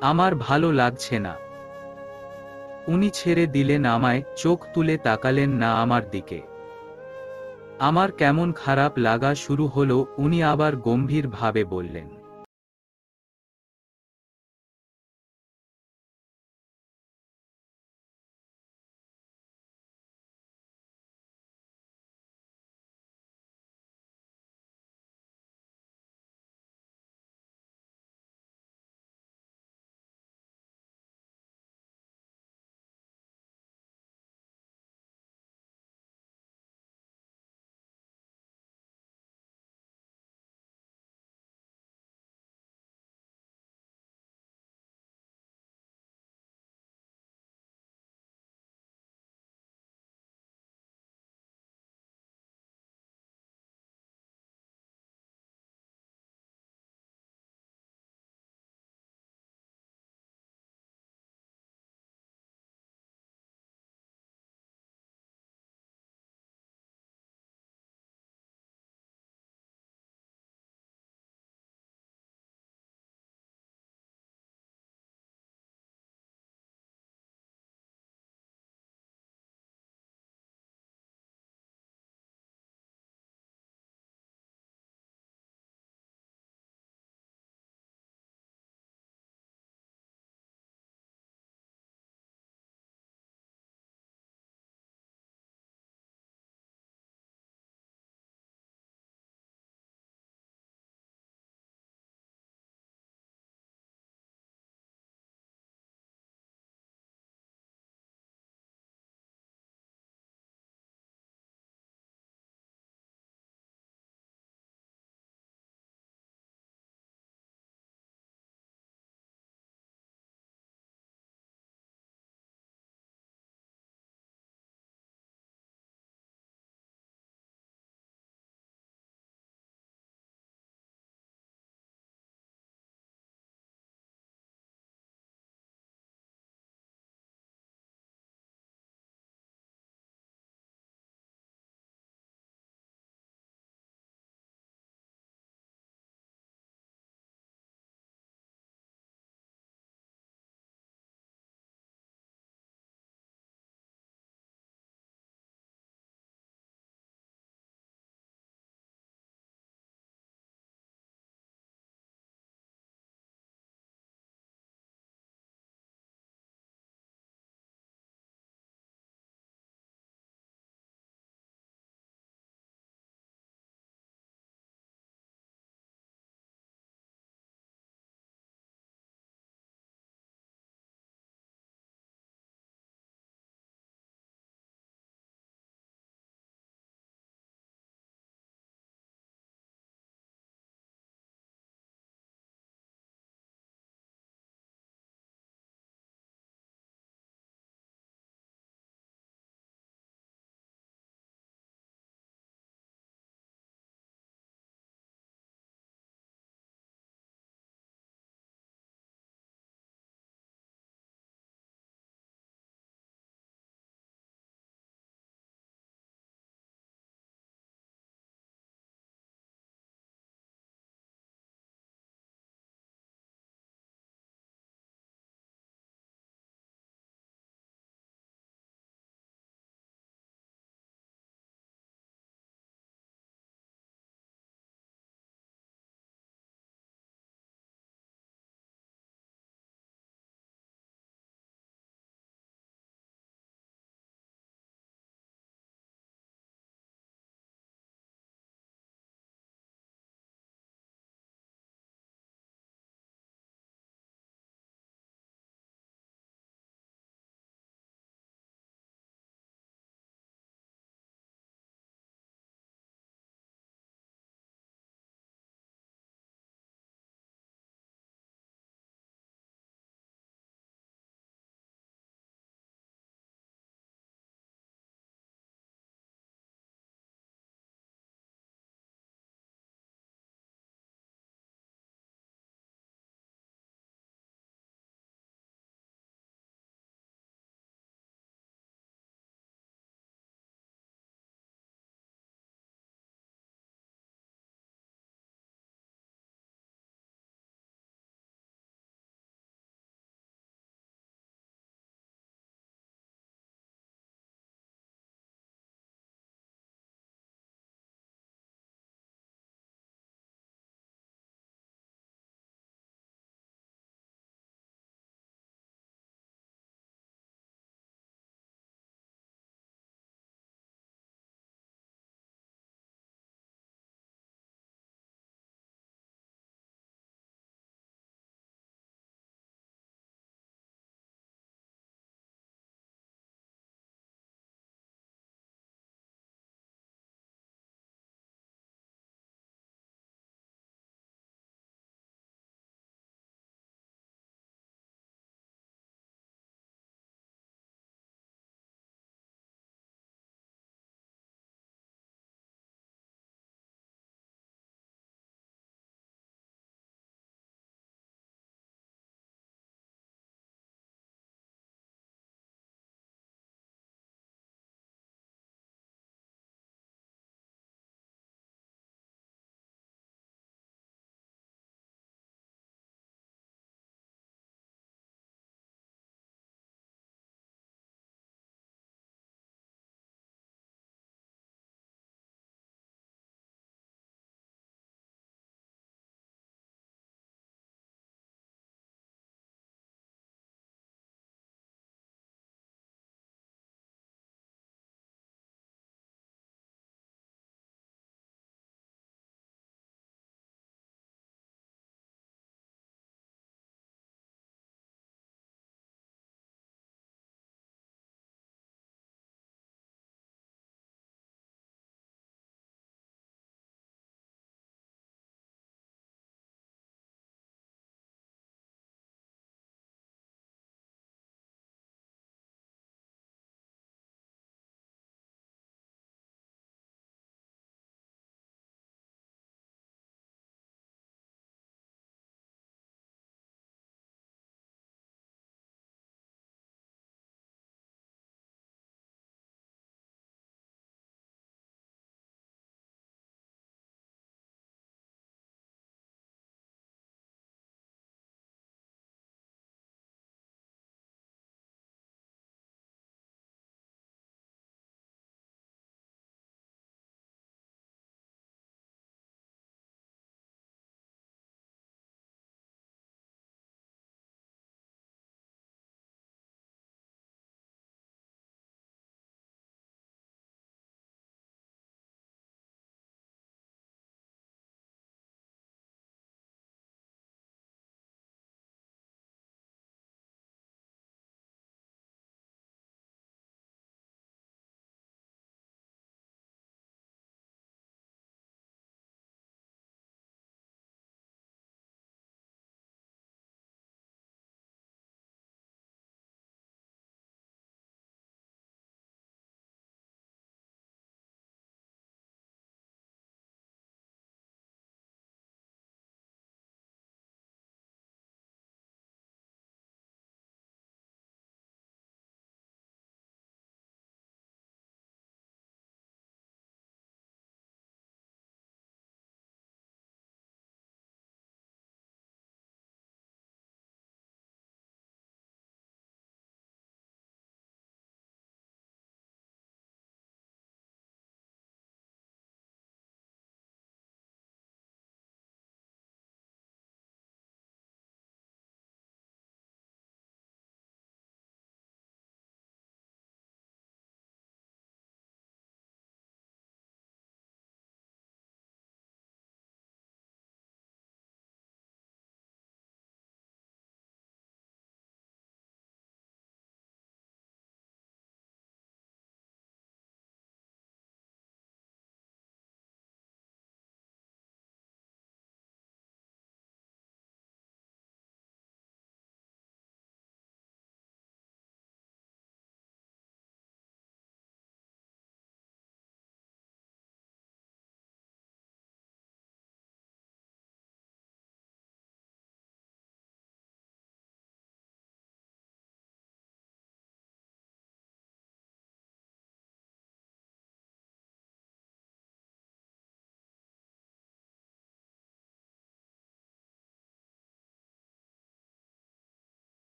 আমার ভালো লাগছে না। উনি ছেড়ে দিলেন আমায়, চোখ তুলে তাকালেন না আমার দিকে। আমার কেমন খারাপ লাগা শুরু হলো। উনি আবার গম্ভীর ভাবে বললেন,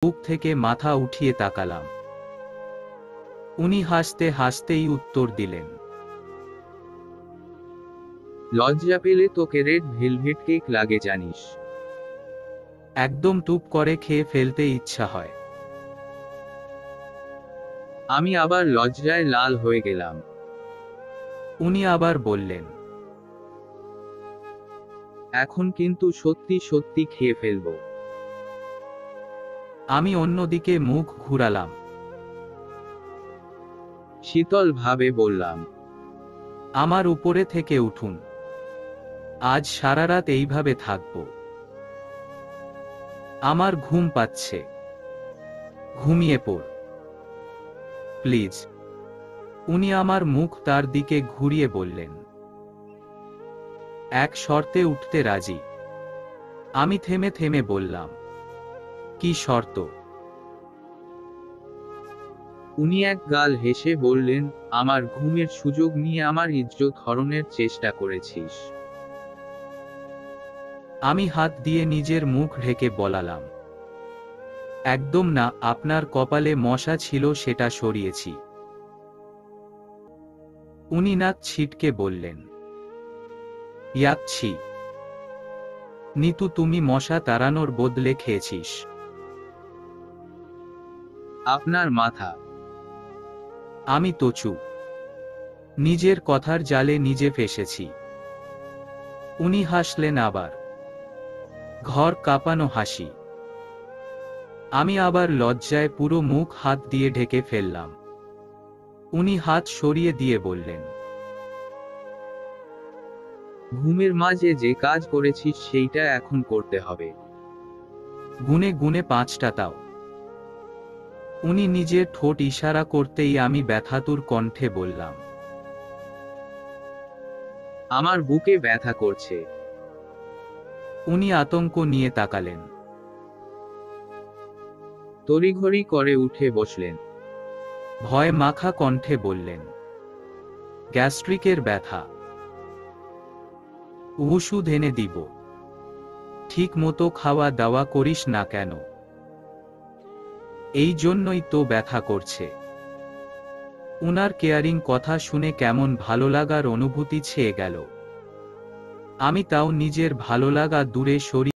বুক থেকে মাথা উঠিয়ে তাকালাম। উনি হাসতে হাসতেই উত্তর দিলেন, লজ্জা পেলে তোকে রেড ভেলভেট কেক লাগে জানিস। একদম টুপ করে খেয়ে ফেলতে ইচ্ছা হয়। আমি আবার লজ্জায় লাল হয়ে গেলাম। উনি আবার বললেন, এখন কিন্তু সত্যি সত্যি খেয়ে ফেলবো। আমি অন্যদিকে মুখ ঘুরালাম। শীতল ভাবে বললাম, আমার উপরে থেকে উঠুন, আজ সারা রাত এইভাবে থাকব। আমার ঘুম পাচ্ছে, ঘুমিয়ে পড় প্লিজ। উনি আমার মুখ তার দিকে ঘুরিয়ে বললেন, এক শর্তে উঠতে রাজি। আমি থেমে থেমে বললাম, কি শর্ত? উনি এক গাল হেসে বললেন, আমার ঘুমের সুযোগ নিয়ে আমার ইজ্জত হরণের চেষ্টা করেছিস। আমি হাত দিয়ে নিজের মুখ ঢেকে বলালাম, একদম না, আপনার কপালে মশা ছিল সেটা সরিয়েছি। উনি নাক ছিটকে বললেন, ইয়াচ্ছি নিতু, তুমি মশা তাড়ানোর বদলে খেয়েছিস। আপনার মাথা। আমি তো চুপ, নিজের কথার জালে নিজে ফেসেছি। উনি হাসলেন আবার, ঘর কাঁপানো হাসি। আমি আবার লজ্জায় পুরো মুখ হাত দিয়ে ঢেকে ফেললাম। উনি হাত সরিয়ে দিয়ে বললেন, ঘুমের মাঝে যে কাজ করেছিস সেইটা এখন করতে হবে। গুনে গুনে 5টা তাও। উনি নিজের ঠোঁট ইশারা করতেই আমি ব্যথাতুর কণ্ঠে বললাম, আমার বুকে ব্যথা করছে। উনি আতঙ্ক নিয়ে তাকালেন। তড়িঘড়ি করে উঠে বসলেন। ভয় মাখা কণ্ঠে বললেন, গ্যাস্ট্রিকের ব্যথা, ওষুধ এনে দিব। ঠিক মতো খাওয়া দাওয়া করিস না কেন? এই জন্যই তো ব্যথা করছে। উনার কেয়ারিং কথা শুনে কেমন ভালো লাগার অনুভূতি ছেয়ে গেল। আমি তাও নিজের ভালো লাগা দূরে সরিয়ে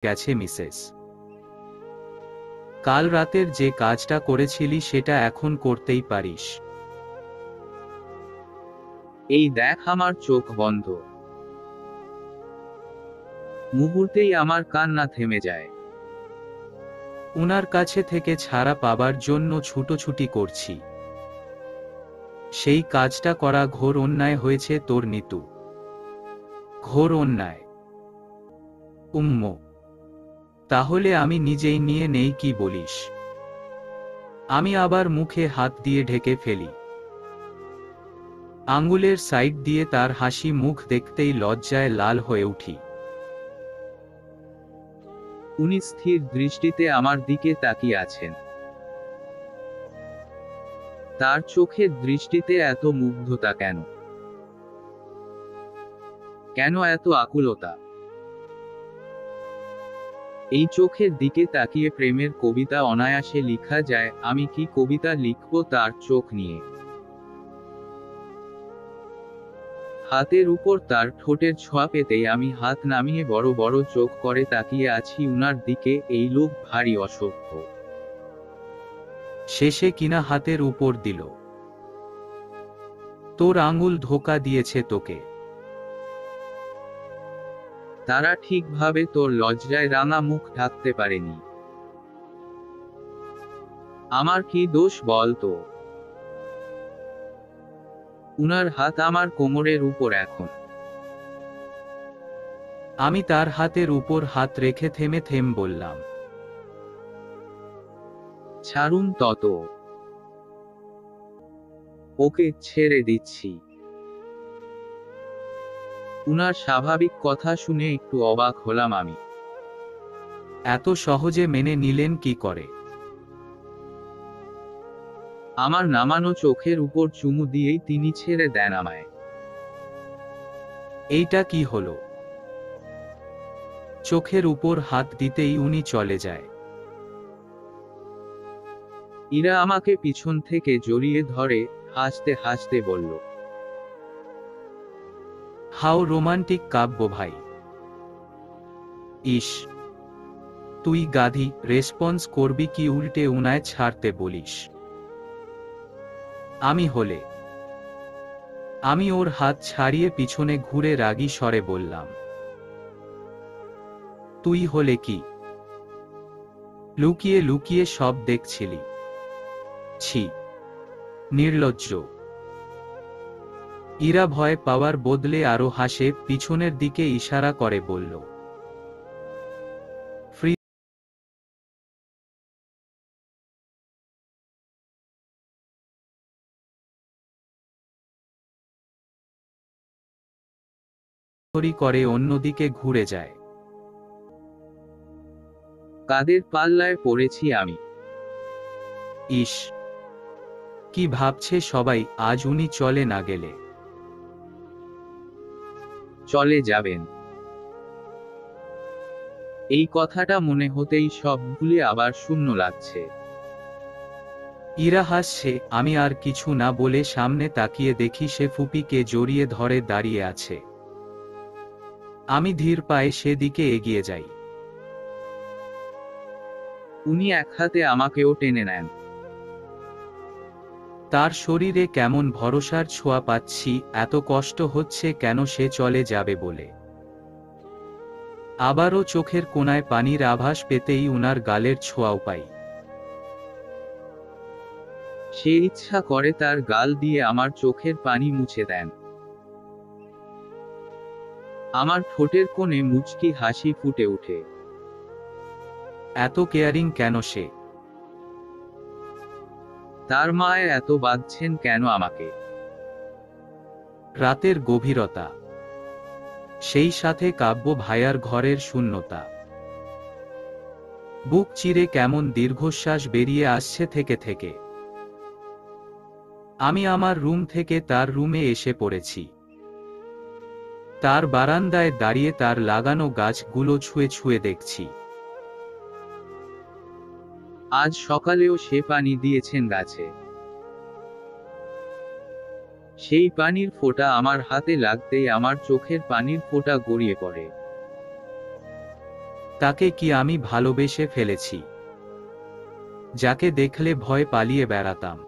গেছে মিসেস। কাল রাতের যে কাজটা করেছিলি সেটা এখন করতেই পারিস। এই দেখ আমার চোখ বন্ধ। মুহূর্তেই আমার কান্না থেমে যায়। উনার কাছে থেকে ছাড়া পাবার জন্য ছুটোছুটি করছি। সেই কাজটা করা ঘোর অন্যায় হয়েছে তোর নিতু, ঘোর অন্যায়। তাহলে আমি নিজেই নিয়ে নেই কি বলিস? আমি আবার মুখে হাত দিয়ে ঢেকে ফেলি। আঙ্গুলের সাইড দিয়ে তার হাসি মুখ দেখতেই লজ্জায় লাল হয়ে উঠি। উনি স্থির দৃষ্টিতে আমার দিকে তাকিয়ে আছেন। তার চোখের দৃষ্টিতে এত মুগ্ধতা কেন? কেন এত আকুলতা? এই চোখের দিকে তাকিয়ে প্রেমের কবিতা অনায়াসে লিখা যায়। আমি কি কবিতা লিখব তার চোখ নিয়ে? হাতের উপর তার ঠোঁটের ছোঁয়া পেতেই আমি হাত নামিয়ে বড় বড় চোখ করে তাকিয়ে আছি উনার দিকে। এই লোক ভারী অসভ্য। শেষে কিনা হাতের উপর দিল। তোর আঙুল ধোঁকা দিয়েছে তোকে। তারা ঠিকভাবে তোর লজ্জায় রাঙা মুখ ঢাকতে পারেনি। আমার কি দোষ বলতো? উনার হাত আমার কোমরের উপর এখন। আমি তার হাতের উপর হাত রেখে থেমে বললাম, ছাড়ুন তত। ওকে ছেড়ে দিচ্ছি। উনার স্বাভাবিক কথা শুনে একটু অবাক হলাম আমি। এত সহজে মেনে নিলেন কি করে? আমার নামানো চোখের উপর চুমু দিয়েই তিনি ছেড়ে দেন আমায়। এইটা কি হলো? চোখের উপর হাত দিতেই উনি চলে যায়। ইরা আমাকে পিছন থেকে জড়িয়ে ধরে হাসতে হাসতে বলল, হাউ রোমান্টিক কাব্য ভাই। ইস, তুই গাধি। রেসপন্স করবি কি উল্টে উনায় ছাড়তে বলিস? আমি ওর হাত ছাড়িয়ে পিছনে ঘুরে রাগী স্বরে বললাম, তুই হলে কি? লুকিয়ে লুকিয়ে সব দেখছিলি? ছি, নির্লজ্জ। ইরা ভয় পাওয়ার বদলে আরো হাসে, পিছনের দিকে ইশারা করে বলল, করে অন্যদিকে ঘুরে যায়। কাদের পাল্লায় পড়েছি আমি? ইস, কি ভাবছে সবাই আজ উনি চলে না গেলে? চলে যাবেন এই কথাটা মনে হতেই সব ভুলে আবার শূন্য লাগছে। ইরা হাসছে। আমি আর কিছু না বলে সামনে তাকিয়ে দেখি সে ফুপিকে জড়িয়ে ধরে দাঁড়িয়ে আছে। আমি ধীর পায়ে সেদিকে এগিয়ে যাই। উনি এক হাতে আমাকেও টেনে নেন। তার শরীরে কেমন ভরসার ছোঁয়া পাচ্ছি। এত কষ্ট হচ্ছে কেন সে চলে যাবে বলে। আবারও চোখের কোণায় পানির আভাস পেতেই উনার গালের ছোঁয়াও পাই। সে ইচ্ছা করে তার গাল দিয়ে আমার চোখের পানি মুছে দেন। আমার ঠোঁটের কোণে মুচকি হাসি ফুটে ওঠে। এত কেয়ারিং কেন সে? তার মায় এত বাঁধছেন কেন আমাকে? রাতের গভীরতা, সেই সাথে কাব্য ভাইয়ার ঘরের শূন্যতা। বুক চিরে কেমন দীর্ঘশ্বাস বেরিয়ে আসছে থেকে থেকে। আমি আমার রুম থেকে তার রুমে এসে পড়েছি। তার বারান্দায় দাঁড়িয়ে তার লাগানো গাছগুলো ছুঁয়ে ছুঁয়ে দেখছি। আজ সকালেও সে পানি দিয়েছেন গাছে। সেই পানির ফোঁটা আমার হাতে লাগতেই আমার চোখের পানির ফোঁটা গড়িয়ে পড়ে। তাকে কি আমি ভালোবেসে ফেলেছি, যাকে দেখলে ভয় পালিয়ে বেড়াতাম?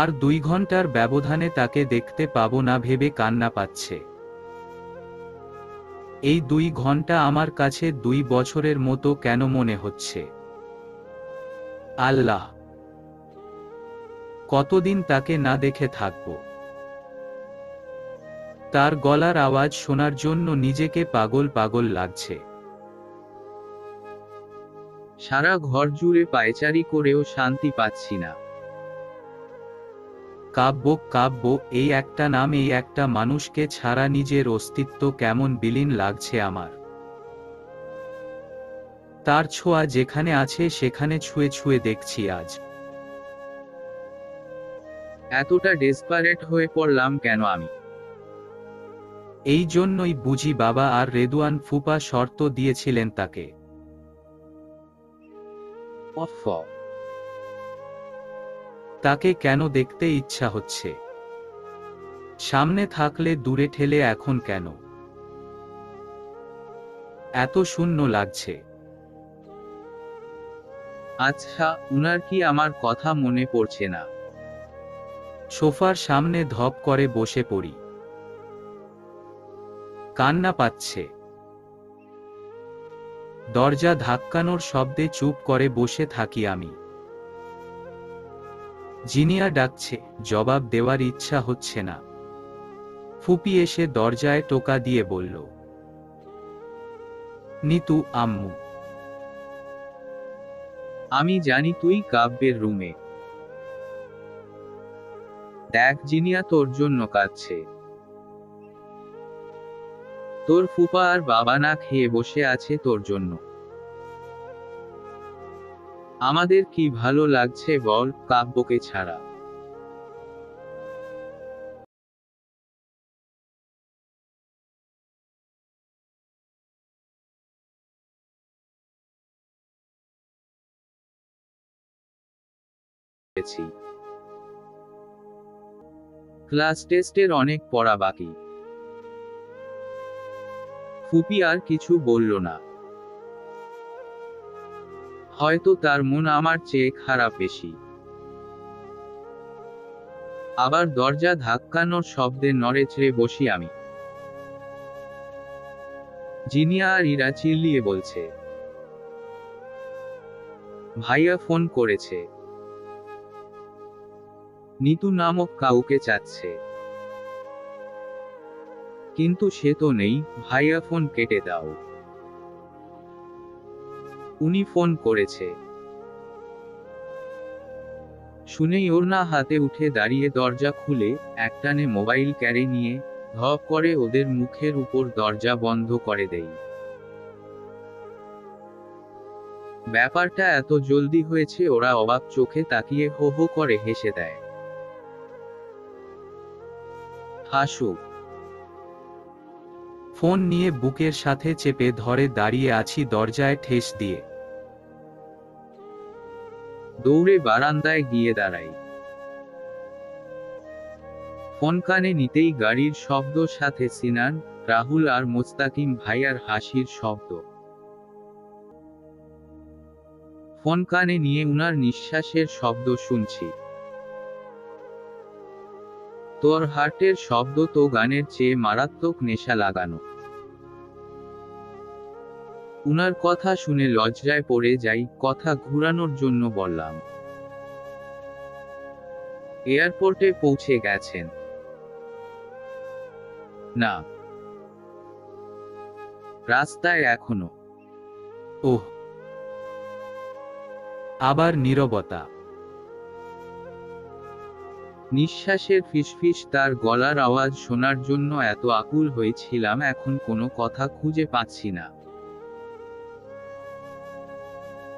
আর 2 ঘন্টার ব্যবধানে তাকে দেখতে পাবো না ভেবে কান্না পাচ্ছে। এই 2 ঘন্টা আমার কাছে 2 বছরের মতো কেন মনে হচ্ছে? আল্লাহ, কতদিন তাকে না দেখে থাকব? তার গলার আওয়াজ শোনার জন্য নিজেকে পাগল পাগল লাগছে। সারা ঘর জুড়ে পায়চারি করেও শান্তি পাচ্ছি না। কাব্য কাব্য, এই একটা নাম, এই একটা মানুষকে ছাড়া নিজের অস্তিত্ব কেমন বিলীন লাগছে আমার। তার ছোঁয়া যেখানে আছে সেখানে ছুঁয়ে ছুঁয়ে দেখছি আজ। এতটা ডেসপারেট হয়ে পড়লাম কেন আমি? এই জন্যই বুঝি বাবা আর রেদুয়ান ফুপা শর্ত দিয়েছিলেন তাকে। অফ, তাকে কেন দেখতে ইচ্ছা হচ্ছে? সামনে থাকলে দূরে ঠেলে এখন কেন এত শূন্য লাগছে? আচ্ছা, উনার কি আমার কথা মনে পড়ছে না? সোফার সামনে ধপ করে বসে পড়ি। কান্না পাচ্ছে। দরজা ধাক্কানোর শব্দে চুপ করে বসে থাকি আমি। জিনিয়া ডাকছে, জবাব দেওয়ার ইচ্ছা হচ্ছে না। ফুপি এসে দরজায় টোকা দিয়ে বলল, নিতু, আম্মু। আমি জানি তুই কাব্যের রুমে। দেখ, জিনিয়া তোর জন্য কাঁদছে। তোর ফুপা আর বাবা না খেয়ে বসে আছে তোর জন্য। আমাদের কি ভালো লাগছে বল কাব্যকে ছাড়া? ক্লাস টেস্টের অনেক পড়া বাকি। ফুপি আর কিছু বলল না। হয়তো তার মন আমার চেয়ে খারাপ বেশি। আবার দরজা ধাক্কানোর শব্দে নড়েচড়ে বসি আমি। জিনিয়া আর ইরা চিল্লিয়ে বলছে, ভাইয়া ফোন করেছে। নিতু নামক কাউকে চাচ্ছে, কিন্তু সে তো নেই। ভাইয়া ফোন কেটে দাও। উনি ফোন করেছে। শুনেই ওড়না হাতে উঠে দাঁড়িয়ে দরজা খুলে একটানে মোবাইল ক্যারে নিয়ে ধপ করে ওদের মুখের উপর দরজা বন্ধ করে দেই। ব্যাপারটা এত জলদি হয়েছে ওরা অবাক চোখে তাকিয়ে হো হো করে হেসে দেয়। হাসুক। ফোন নিয়ে বুকের সাথে চেপে ধরে দাঁড়িয়ে আছি দরজায় ঠেস দিয়ে। দৌড়ে বারান্দায় গিয়ে দাঁড়াই। ফোন কানে নিতেই গাড়ির শব্দ, সাথে সিনান, রাহুল আর মোস্তাকিম ভাইয়ার হাসির শব্দ। ফোন কানে নিয়ে উনার নিঃশ্বাসের শব্দ শুনছি। তোর হার্টের শব্দ তো গানের চেয়ে মারাত্মক নেশা লাগানো। উনার কথা শুনে লজ্জায় পড়ে যাই। কথা ঘুরানোর জন্য বললাম, এয়ারপোর্টে পৌঁছে গেছেন? না, রাস্তায় এখনো। ওহ। আবার নীরবতা। নিঃশ্বাসের ফিসফিস, তার গলার আওয়াজ শোনার জন্য এত আকুল হয়েছিলাম, এখন কোনো কথা খুঁজে পাচ্ছি না।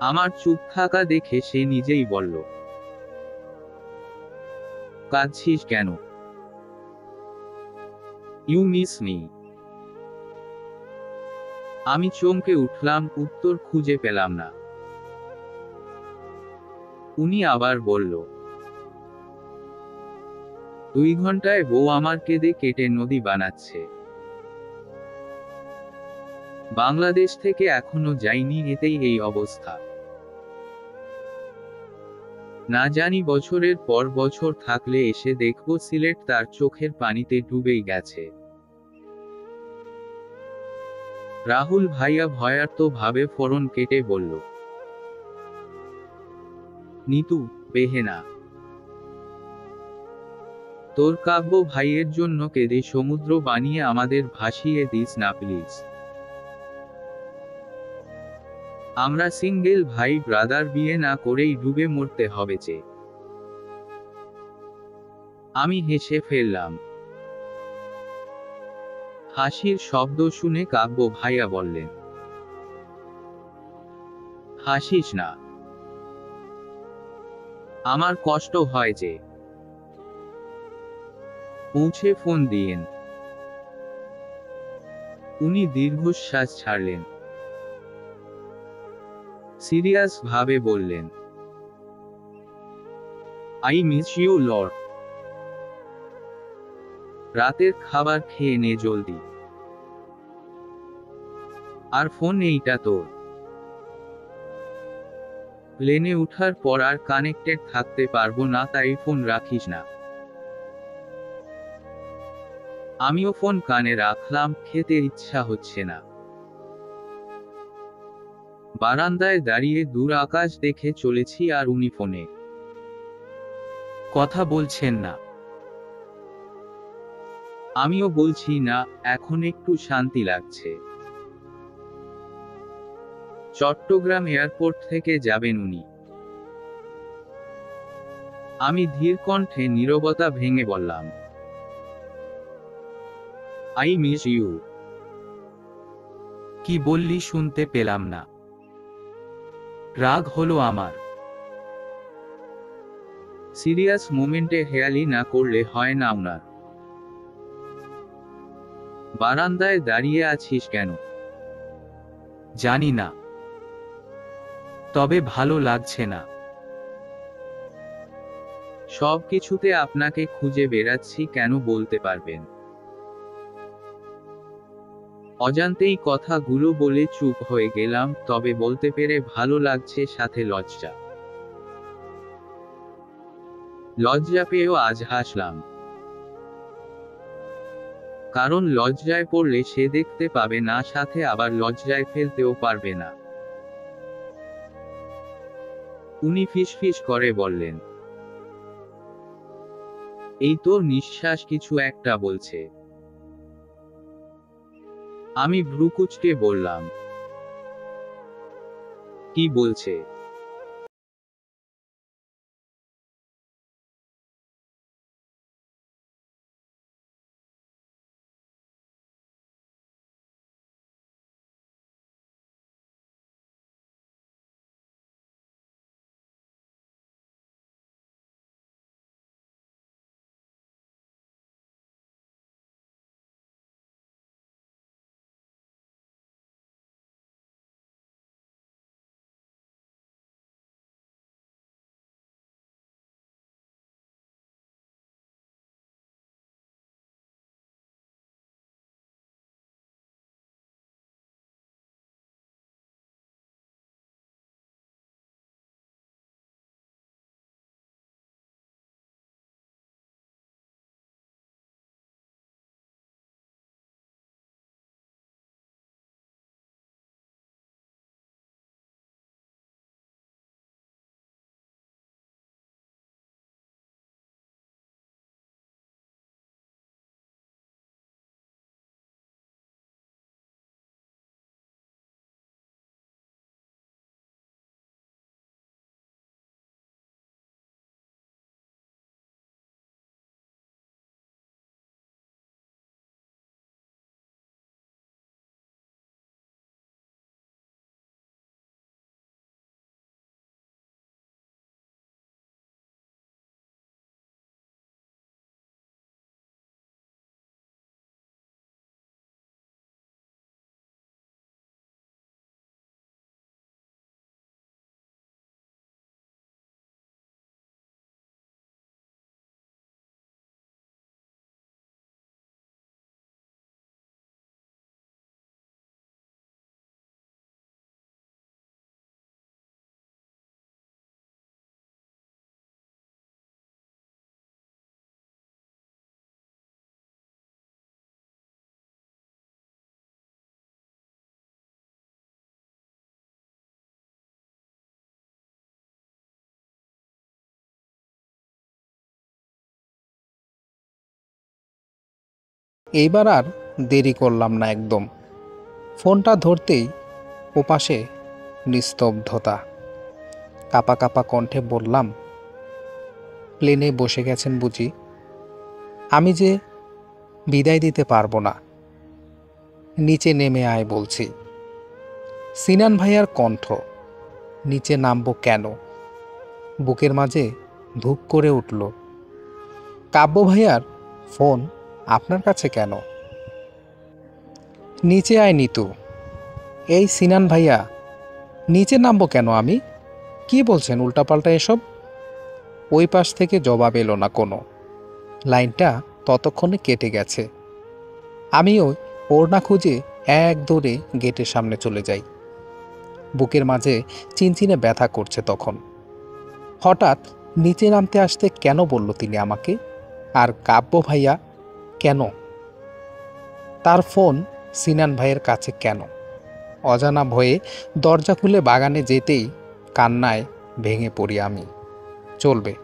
আমার চুপ থাকা দেখে সে নিজেই বলল, কাঁদছিস কেন? You miss me? আমি চমকে উঠলাম, উত্তর খুঁজে পেলাম না। উনি আবার বলল, 2 ঘন্টায় বউ আমার কেঁদে কেটে নদী বানাচ্ছে। বাংলাদেশ থেকে এখনো যায়নি, এতেই এই অবস্থা। না জানি বছরের পর বছর থাকলে এসে দেখব সিলেট তার চোখের পানিতে ডুবেই গেছে। রাহুল ভাইয়া ভয়ার্ত ভাবে ফোন কেটে বলল, নিতু, বেহেনা, তোর কাব্য ভাইয়ের জন্য কেঁদে সমুদ্র বানিয়ে আমাদের ভাসিয়ে দিস না প্লিজ। আমরা সিঙ্গেল ভাই ব্রাদার, বিয়ে না করেই ডুবে মরতে হবে যে। আমি হেসে ফেললাম। হাসির শব্দ শুনে কাব্য ভাইয়া বললেন, হাসিস না, আমার কষ্ট হয় যে। পৌঁছে ফোন দিয়েন। উনি দীর্ঘশ্বাস ছাড়লেন, সিরিয়াস ভাবে বললেন, আই মিস ইউ লর্ড। রাতের খাবার খেয়ে নে জলদি। আর ফোন এইটা তোর। প্লেনে উঠার পর আর কানেক্টেড থাকতে পারবো না, তাই ফোন রাখিস না। আমিও ফোন কানে রাখলাম, খেতে ইচ্ছা হচ্ছে না। বারান্দায় দাঁড়িয়ে দূর আকাশ দেখে চলেছি আর উনি ফোনে কথা বলছেন না। আমিও বলছি না, এখন একটু শান্তি লাগছে। চট্টগ্রাম এয়ারপোর্ট থেকে যাবেন উনি। আমি ধীর কণ্ঠে নীরবতা ভেঙে বললাম, আই মিস ইউ। কি বললি শুনতে পেলাম না। রাগ হলো আমার। সিরিয়াস মোমেন্টে হেয়ালি না করলে হয় না উনার। বারান্দায় দাঁড়িয়ে আছিস কেন? জানি না, তবে ভালো লাগছে না। সব কিছুতে আপনাকে খুঁজে বেড়াচ্ছি, কেন বলতে পারবেন? অজান্তেই কথাগুলো বলে চুপ হয়ে গেলাম, তবে বলতে পেরে ভালো লাগছে, সাথে লজ্জা। লজ্জা পেয়েও আজ হাসলাম। কারণ লজ্জায় পড়লে সে দেখতে পাবে না, সাথে আবার লজ্জায় ফেলতেও পারবে না। উনি ফিসফিস করে বললেন, এই তোর নিঃশ্বাস কিছু একটা বলছে। আমি ভ্রুকুচকে বললাম, কি বলছে? এইবার আর দেরি করলাম না একদম। ফোনটা ধরতেই ওপাশে নিস্তব্ধতা। কাপা কাপা কণ্ঠে বললাম, প্লেনে বসে গেছেন বুঝি? আমি যে বিদায় দিতে পারবো না, নিচে নেমে আয় বলছি। সিনান ভাইয়ার কণ্ঠ। নিচে নামবো কেন? বুকের মাঝে ধুপ করে উঠল। কাব্য ভাইয়ার ফোন আপনার কাছে কেন? নিচে আয় নিতু। এই সিনান ভাইয়া, নিচে নামবো কেন আমি? কি বলছেন উল্টাপাল্টা এসব? ওই পাশ থেকে জবাব এলো না কোনো। লাইনটা ততক্ষণে কেটে গেছে। আমিও ওড়না খুঁজে এক দৌড়ে গেটের সামনে চলে যাই। বুকের মাঝে চিনচিনে ব্যথা করছে তখন। হঠাৎ নিচে নামতে আসতে কেন বলল তিনি আমাকে? আর কাব্য ভাইয়া কেন? তার ফোন সিনান ভাইয়ের কাছে কেন? অজানা ভয়ে দরজা খুলে বাগানে যেতেই কান্নায় ভেঙে পড়ি আমি। চলবে।